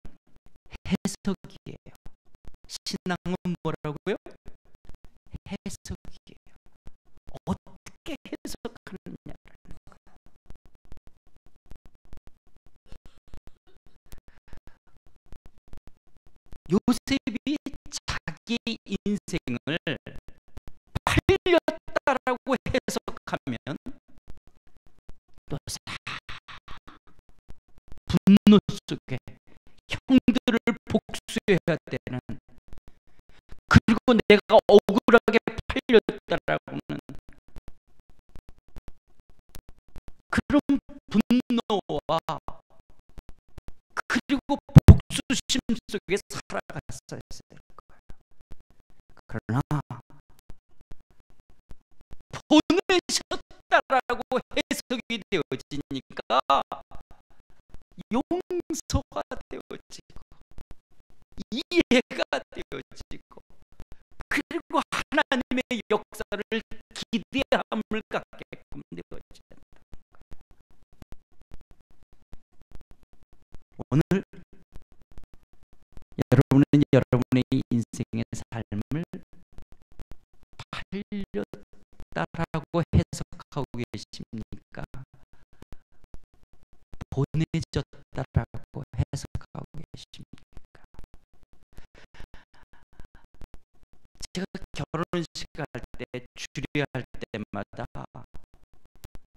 해석이에요. 신앙은 뭐라고요? 해석이에요. 어떻게 해석하느냐라는 거예요. 요셉이 자기 인생을 팔렸다라고 해석하면 또 분노 속에 형들을 복수해야 되는, 그리고 내가 억울하게 팔렸다라고는 그런 분노와 그리고 복수심 속에 살아갔어야 될 거예요. 그러나 보내셨다라고 해석이 되어지니까 용서가 되어지고 이해가 되어지고, 그리고 하나님의 역사를 기대함을 갖게끔 되어진다. 오늘 여러분은 여러분의 인생의 삶을 팔렸다라고 해석하고 계십니까? 보내졌다라고 해석하고 계십니까? 제가 결혼식 할 때, 주례할 때마다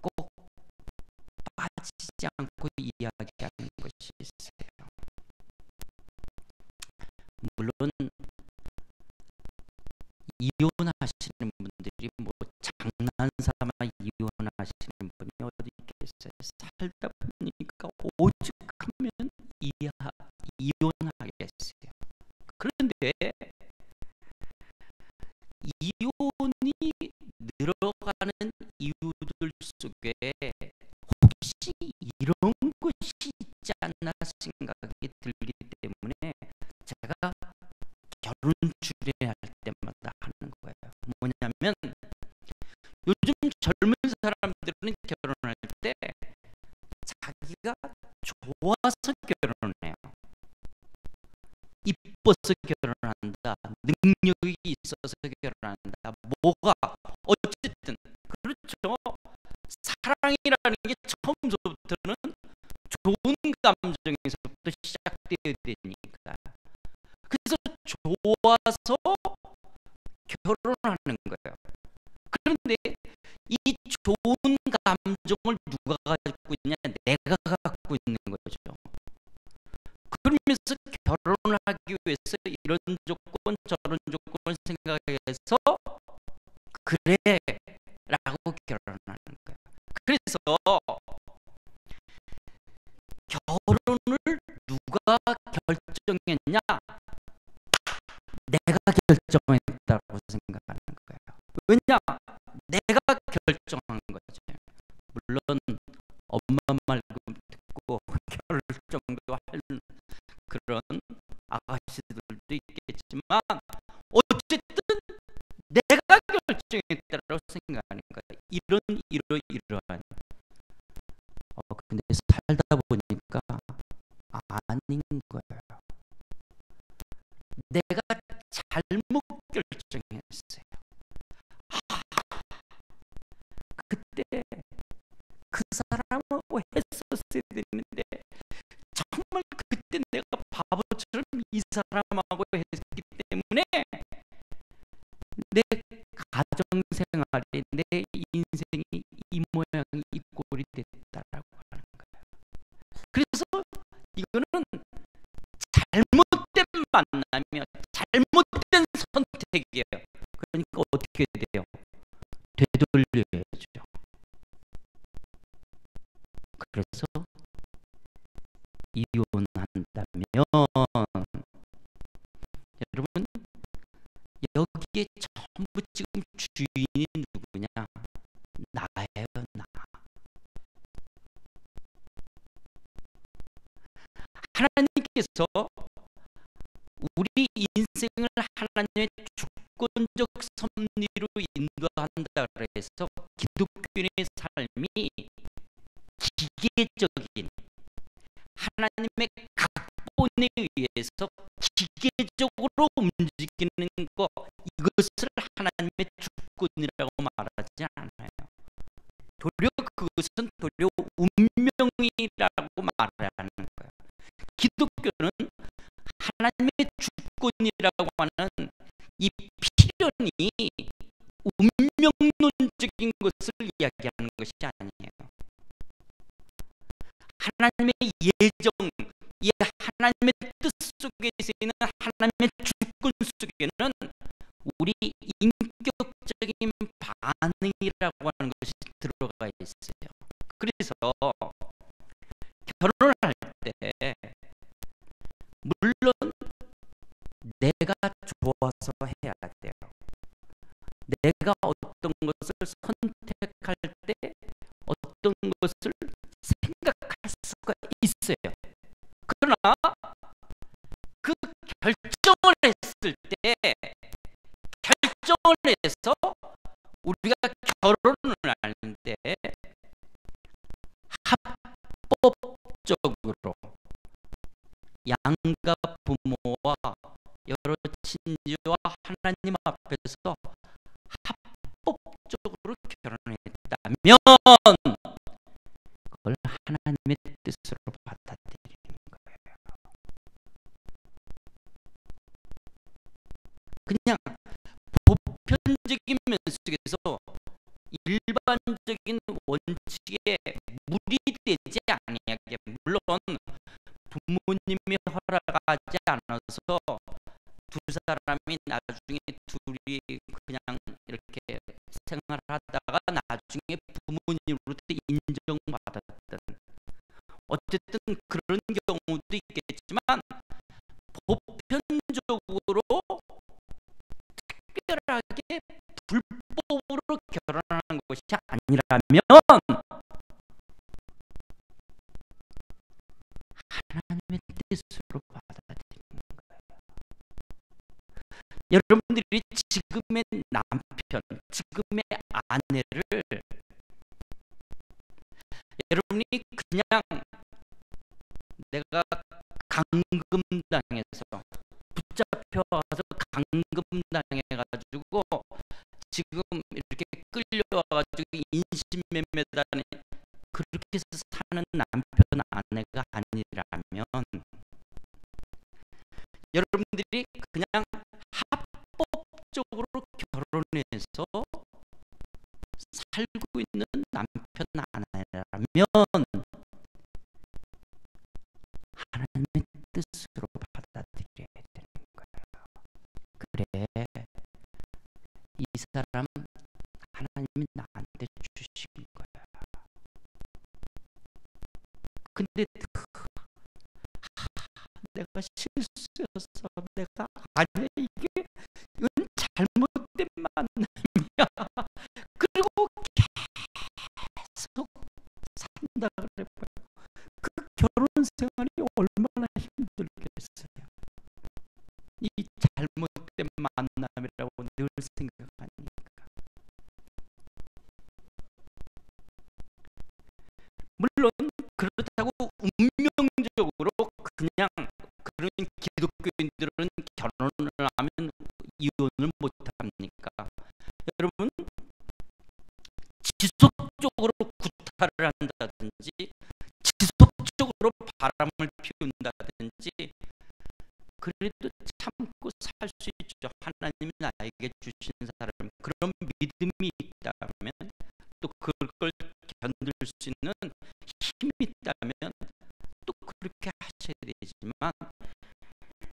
꼭 빠지지 않고 이야기하는 것이 있어요. 물론 이혼하시는 분들이 뭐 장난삼아 이혼하시는 분이 어디 있겠어요. 살다 보니까 오죽하면 이혼하겠어요. 그런데 이혼이 늘어가는 이유들 속에 혹시 이런 것이 있지 않나 생각이 들기 때문에 제가 결혼 주례할 때마다 하는 거예요. 뭐냐면 요즘 젊은 사람들은 결혼할 때 자기가 좋아서 결혼해요. 이뻐서 결혼한다, 능력이 있어서 결혼한다, 뭐가 어쨌든 그렇죠. 사랑이라는 게 처음부터는 좋은 감정에서부터 시작되어야 되니까. 그래서 좋아서 결혼하는 거예요. 그런데 이 좋은 감정을 누가 갖고 있냐? 내가 갖고 있는 거죠. 그러면서 결혼을 하기 위해서 이런 조건 저런 조건을 생각해서 그래 라고 결혼하는 거예요. 그래서 결혼을 누가 결정했냐? 내가 결정했다고 생각하는 거예요. 왜냐? 내가 결정한 거죠. 물론 엄마 말 듣고 결정도 하는 그런 아가씨들도 있겠지만 어쨌든 내가 결정했다고 생각하는 거예요. 이러한. 근데 살다 보니까 아닌 거예요. 내가 잘못 결정했어요. 그때 그 사람하고 했었어야 되는데 정말 그때 내가 바보처럼 이 사람하고 했기 때문에 내 가정생활에 내 인생이 이 모양이 이 꼴이 됐다라고 하는 거예요. 그래서 이거는 잘못된 만남이요, 잘못된 선택이에요. 그러니까 어떻게 돼요? 되돌려야죠. 그래서 이혼한다면 여러분 여기에 전부 지금 주인이 누구냐? 나예요, 나. 하나님께서 우리 인생을 하나님의 주권적 섭리로 인도한다 그래서 기독교인의 삶이 기계적인 하나님의 각본에 의해서 기계적으로 움직이는 것, 이것을 하나님의 주권이라고 말하지 않아요. 도리어 그것은 도리어 운명이라고 말하는 거예요. 기독교는 하나님의 주권이라고 하는 이 필연이 운명론적인 것을 이야기하는 것이 아니에요. 하나님의 예정, 이 하나님의 뜻 속에서 있는 하나님의 주권 속에는 우리 인격적인 반응이라고 하는 것이 들어가 있어요. 그래서 결혼을 할 때 물론 내가 좋아서 해야 돼요. 내가 어떤 것을 선택할 때 어떤 것을 생각할 수가 있어요. 그러나 그 결정을 해서 우리가 결혼을 하는데 합법적으로 양가 부모와 여러 친지와 하나님 앞에서 합법적으로 결혼했다면 그걸 하나님의 뜻으로 받아들이는 거예요. 그냥 보편적인 면 속에서 일반적인 원칙에 무리되지 아니하게, 물론 부모님이 허락하지 않아서 두 사람이 나중에 둘이 그냥 이렇게 생활하다가 나중에 부모님으로부터 인정받았던, 어쨌든 그런 경우도 있겠지만 보편적으로 특별하게 불법으로 결혼하는 것이 아니라면 하나님의 뜻으로 받아들이는 거예요. 여러분들이 지금의 남편, 지금의 아내를 여러분이 그냥 내가 감금당해서 붙잡혀와서 감금당해가지고 지금 이렇게 끌려와가지고 인신매매다니 그렇게 해서 사는 남편 아내가 아니라면 여러분들이 그냥 합법적으로 결혼해서 살고 있는 남편 아내라면 하나님의 뜻으로 받아들여야 되는 거예요. 그래, 이 사람 하나님이 나한테 주신 거야. 근데 내가 실수였어. 내가 아니야, 이건 잘못된 만남이야. 그리고 계속 산다 그래. 그 결혼 생활이 얼마나 힘들겠어요. 이 잘못된 만남이라고 늘 생각하니까. 물론 그렇다고 운명적으로 그냥 그런 기독교인들은 결혼을 하면 이혼을 못합니까? 여러분, 지속적으로 구타를 한다든지 지속적으로 바람을 피운다든지 그래도 참고 살 수 있죠. 하나님이 나에게 주신 사람, 그런 믿음이 있다면, 또 그걸 견딜 수 있는 힘이 있다면 또 그렇게 하셔야 되지만,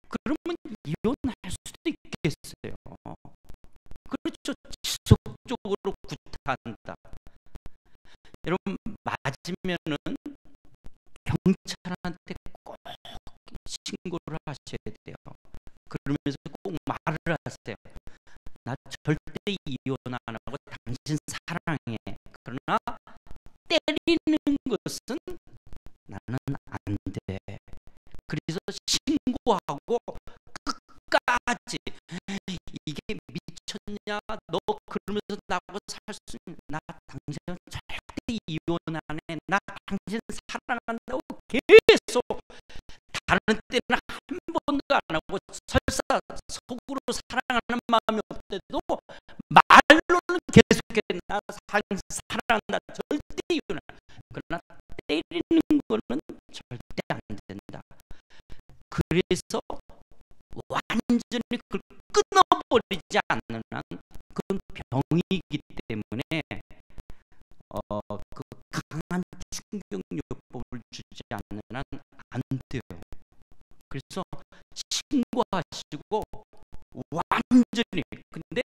그러면 이혼할 수도 있겠어요. 그렇죠. 지속적으로 구타한다. 여러분, 맞으면은 경찰한테 꼭 신고를 하셔야 돼요. 그러면서 꼭 말을 하세요. 나 절대 이혼 안 하고 당신 사랑해. 그러나 때리는 것은 나는 안 돼. 그래서 신고하고 끝까지. 이게 미쳤냐? 너 그러면서 나하고 살 수 있는, 나 당신은 절대 이혼 안 해. 나 당신 사랑한다고 계속, 다른 때는 한 번도 안 하고 설사 속으로 사랑하는 마음이 없대도 말로는 계속해. 나 당신 사랑한다. 절대 이혼 안 해. 그러나 때리는 거는 절대 안 된다. 그래서 완전히 그걸 끊어버리지 않는 한 그건 병이기 때문에 그 강한 충격요법을 주지 않는 한 안 돼요. 그래서 신고하시고 완전히, 근데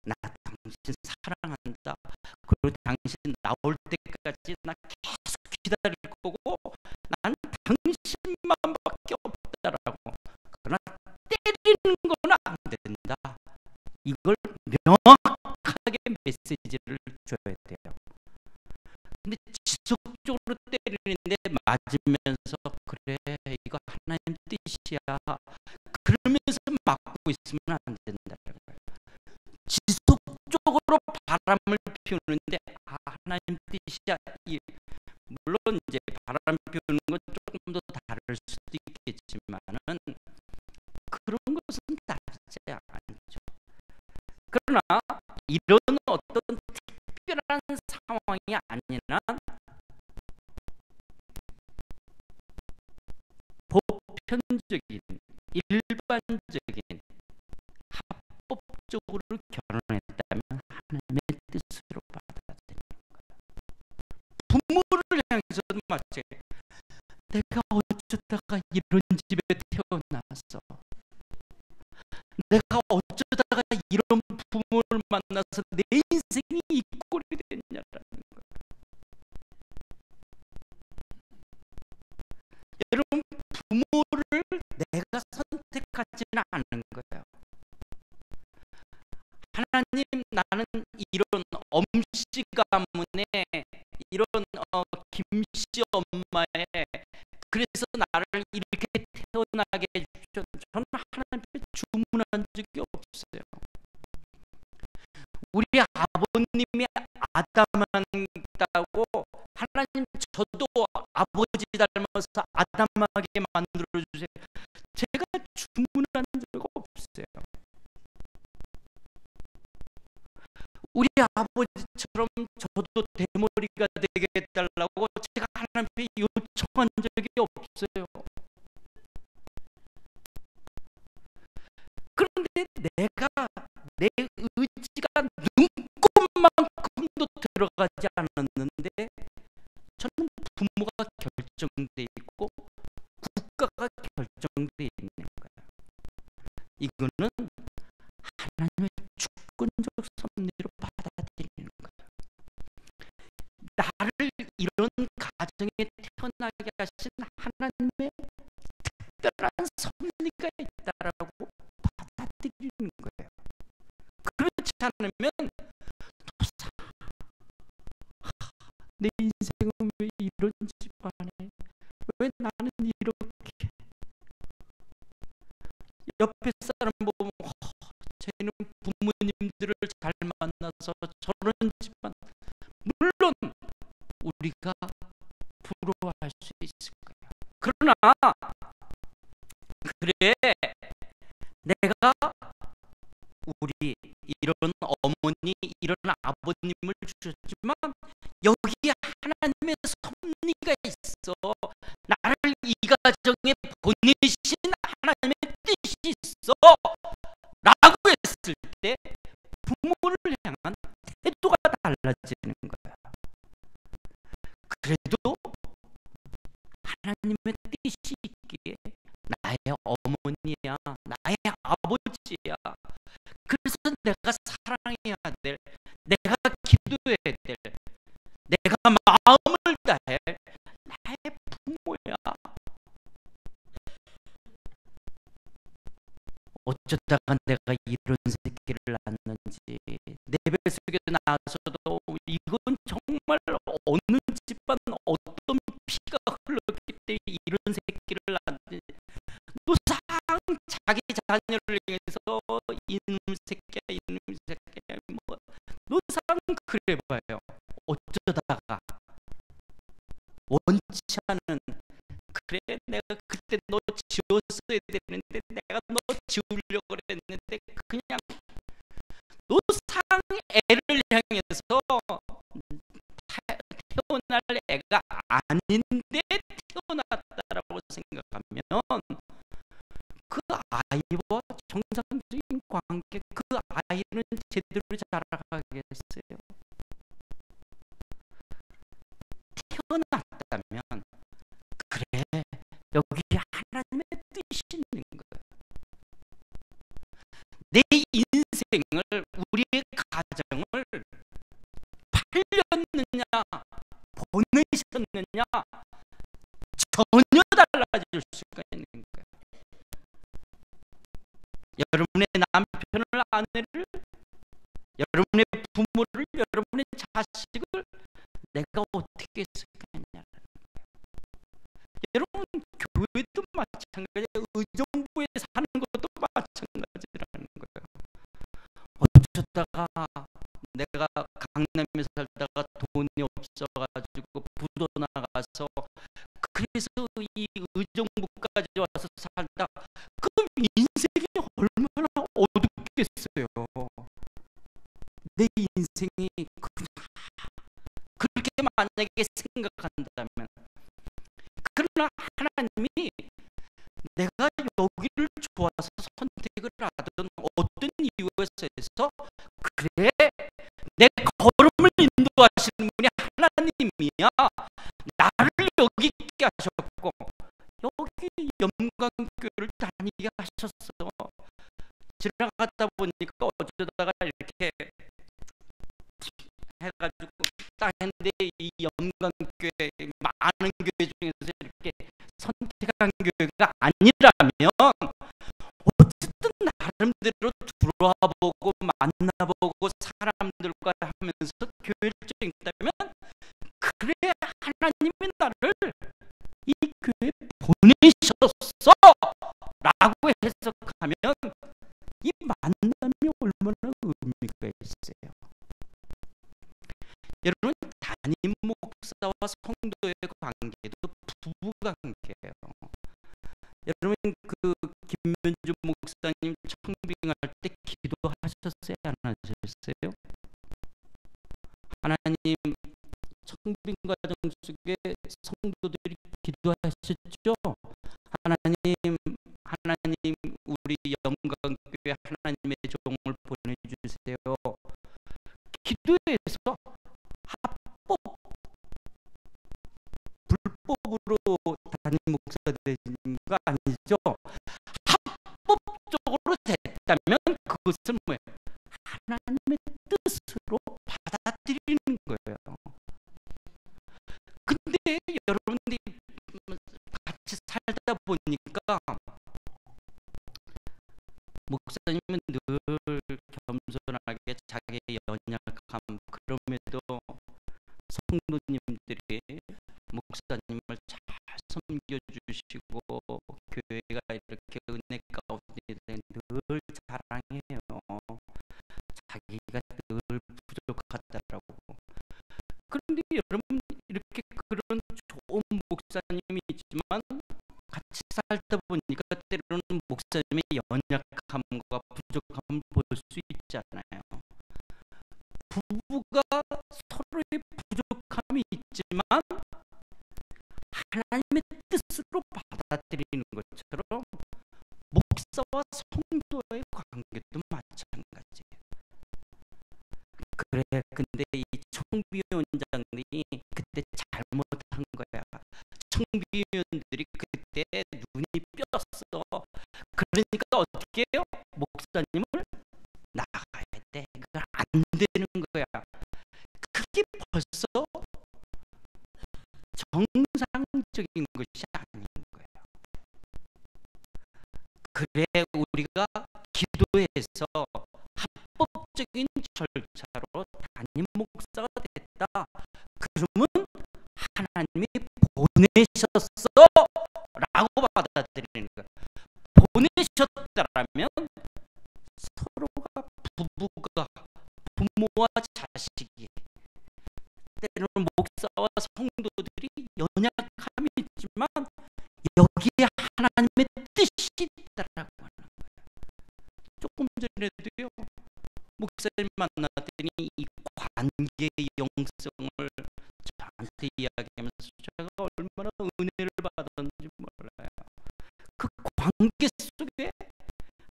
나 당신 사랑한다. 그리고 당신 나올 때까지 나 계속 기다릴 거고 난 당신만밖에 없다라고. 그러나 때리는 건 안 된다. 이걸 명확하게 메시지를 줘야 돼요. 근데 지속적으로 때리는데 맞으면서 그래 이거 하나님 뜻이야 그러면서 맞고 있으면 안 된다는 거예요. 지속적으로 바람을 피우는데 하나님 뜻이야. 물론 이제 바람 피우는 건 조금 더 다를 수도 있겠지만은 그런 것은 다르지 않죠. 그러나 이런 어떤 특별한 상황이 아니라 보편적인, 일반적인, 합법적으로 결혼했다면 하나님의 뜻으로 받아들이는 거예요. 부모를 향해서도 마치 내가 어쩌다가 이런 집에 태어났어. 내가 어쩌다가 이런 부모를 만나서 내 인생이 이 꼴이 됐냐라는 거예요. 여러분, 부모를 내가 선택하지는 않은 거예요. 하나님, 나는 이런 엄씨 가문에 이런 김씨 엄마의 그래서 나를 이렇게 태어나게 해주셨. 저는 하나님께 주문한 적이 없어요. 우리 아버님이 아담한다고 하나님 저도 아버지 닮아서 아담하게 만들어주세요. 제가 주문한 적 없어요. 우리 아버지처럼 저도 대머리가 되게 해달라고 제가 하나님께 요청한 적이 없어요. 그런데 내가 내 의지가 눈꼽만큼도 들어가지 않았는데 저는 부모가 결정돼 있고 국가가 결정돼 있는 거예요. 이거는 하나님의 주권적 섭리로 받아들이는 거예요. 나를 이런 가정에 태어나게 하신 하나님의 특별한 섭리가 있다라고 받아들이는 거예요. 그렇지 않으면 내 인생은 왜 이런 집안에, 왜 나는 이렇게, 옆에 사람 보면 쟤는 부모님들을 잘 만나서 저런 집안, 물론 우리가 부러워할 수 있을 거예요. 그러나 그래, 내가 우리 이런 어머니, 이런 아버님을 주셨지만 여기에 하나님의 섭리가 있어. 나를 이 가정에 보내신 하나님의 뜻이 있어 라고 했을 때 부모를 향한 태도가 달라지는 거야. 그래도 하나님의 뜻이 있기에 나의 어머니야, 나의 아버지야. 그래서 내가 사랑해야 될, 내가 기도해야 될, 내가 마음을 다해 나의 부모야. 어쩌다가 내가 이런 새끼를 낳았는지, 내 뱃속에 나서도 이건 정말 어느 집안 어떤 피가 흘렀기 때문에 이런 새끼를 낳았는지, 노상 자기 자녀를 위해서 이놈 새끼야, 이놈 새끼야, 뭐 노상 그래봐요. 어쩌다가 원치 않은, 그래 내가 그때 너 지웠어야 되는데 내가 너 지우려고 그랬는데 그냥 노상 애를 향해서 태어날 애가 아닌데 태어났다라고 생각하면 그 아이와 정상적인 관계, 그 아이는 제대로 자라가겠어요? 태어났다면 그래, 여기 하나님의 뜻이 있는 거예요. 내 인생을, 우리의 가정을 팔렸느냐 보내셨느냐 전혀 달라질 수가 있는 거예요. 여러분의 남편을, 아내를, 여러분의 부모를, 여러분의 자식을 내가 어떻게 했을까냐. 여러분, 교회도 마찬가지예요. 의정부에 사는 것도 마찬가지라는 거예요. 어쩌다가 내가 강남에 살다가 돈이 없어가지고 부도 나가서 그래서 이 의정부까지 와서 살다 그럼 인생이 얼마나 어둡겠어요. 내 인생이 그렇게 만약에 생각한다면, 그러나 하나님이 내가 여기를 좋아서 선택을 하든 어떤 이유에서 그래 내 걸음을 인도하시는 분이 하나님이야. 나를 여기 있게 하셨고 여기 영광교회를 다니게 하셨어. 지나가다 보니까 어쩌다가 이렇게 해가지고 딱 했는데 이 영광교회 많은 교회 중에서 이렇게 선택한 교회가 아니라면 어쨌든 나름대로 들어와 보고 만나보고 사람들과 하면서 교회를 좀 있다면 그래 하나님이 나를 이 교회에 보내셨어 라고 해석하면 이 만남이 얼마나 의미가 있어요. 여러분, 담임 목사와 성도의 관계도 부부 관계예요. 여러분, 그 김면주 목사님 청빙할 때 기도하셨어요? 안 하셨어요? 하나님, 청빙 과정 속에 성도들이 기도하셨죠? 하나님 우리 영광교회 하나님의 종을 보내주세요. 기도해서 합법 불법으로 담임 목사 되는 거 아니죠? 합법적으로 됐다면 그것은 뭐예요? 하나님의 뜻으로 받아들이는 거예요. 근데 여러분들이 같이 살다 보니까 목사님은 늘 겸손하게 자기의 연약함, 그럼에도 성도님들이 목사님을 잘 섬겨주시고 교회가 이렇게 은혜 가운데 늘 자랑해요. 자기가 늘 부족하다라고. 그런데 여러분, 이렇게 그런 좋은 목사님이 있지만 같이 살다 보니까 때로는 목사님의 연약함과 부족함을 볼 수 있잖아요. 부부가 서로의 부족함이 있지만 하나님의 뜻으로 받아들이는 것처럼 목사와 성도의 관계도 마찬가지예요. 그래, 근데 이 청비위원장들이 그때 잘못한 거야. 청비위원들이 그때 눈이 뼈었어. 그러니까 어떻게 해요? 목사님을 나가야 돼. 그건 안 되는 거야. 그게 벌써 정상적인 것이 아닌 거예요. 그래, 우리가 기도해서 합법적인 절차로 담임 목사가 됐다. 그러면 하나님이 보내셨어 라고 받아들이는 거예요. 보내셨다라면 서로가, 부부가, 부모와 자식이, 때로는 목사와 성도들이 연약함이 있지만 여기에 하나님의 뜻이 있다라고 하는 거예요. 조금 전에도요, 목사님 만났더니 이 관계의 영성을 저한테 이야기하면서 제가 얼마나 은혜를 받았는지 몰라요. 그 관계 속에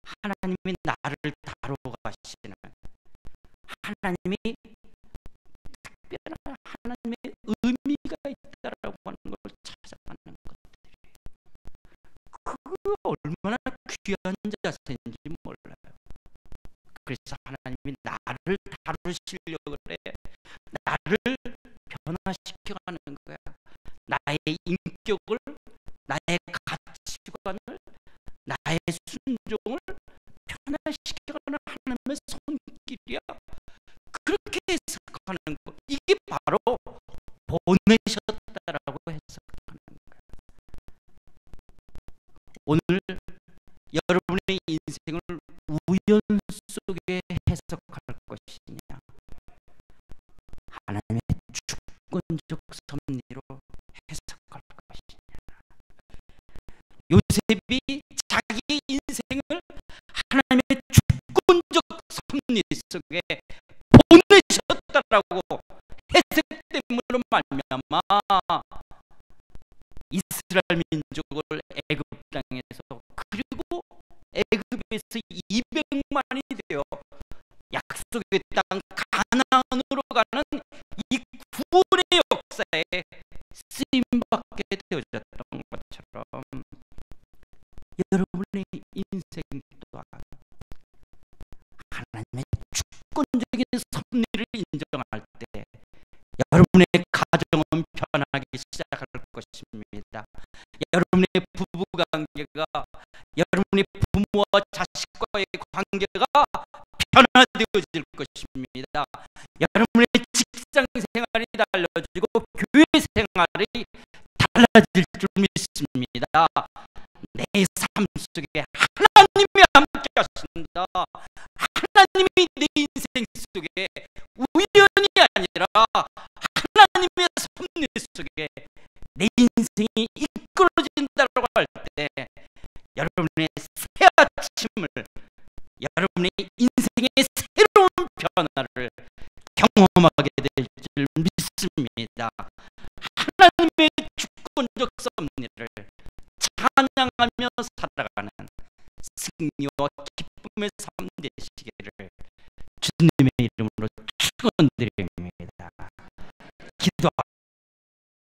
하나님이 나를 다뤄가시는, 하나님이 특별한 하나님의 의미가 있다라고 하는 걸 찾아가는 것들이, 그거 얼마나 귀한 자세인지 몰라요. 그래서 하나님이 나를 다루시려고 그래. 나를 변화시켜가는 거야. 나의 인격을, 나의 가치관을, 나의 순종을 변화시켜가는 하나님의 손길이야. 그렇게 해석하는 거, 이게 바로 보내셨다라고 해석하는 거야. 오늘 여러분의 인생을 우연 속에 해석할 것이 요셉이 자기 인생을 하나님의 주권적 섭리 속에 보내셨다라고 해석됨으로 말미암아 이스라엘 민족을 애굽 땅에서, 그리고 애굽에서 200만이 되어 약속의 땅 가나안으로 가는 이 구원의 역사에 쓰임받게 되어졌던 것처럼 여러분의 인생 또한 하나님의 주권적인 섭리를 인정할 때 여러분의 가정은 변하기 시작할 것입니다. 여러분의 부부관계가, 여러분의 부모와 자식과의 관계가 변화되어질 것입니다. 여러분의 직장 생활이 달라지고 교회 생활이 달라질 줄 믿습니다. 내 삶 속에 하나님이 함께 하신다. 하나님이 내 인생 속에 우연이 아니라 하나님의 섭리 속에 내 인생이 이끌어진다고 할 때 여러분의 새 아침을, 여러분의 인생의 새로운 변화를 경험하게 될 줄 믿습니다. 하나님의 주권적 섭리를 찬양하며 살아가는 승리와 기쁨의 삶 되시기를 주님의 이름으로 축원드립니다. 기도하겠습니다.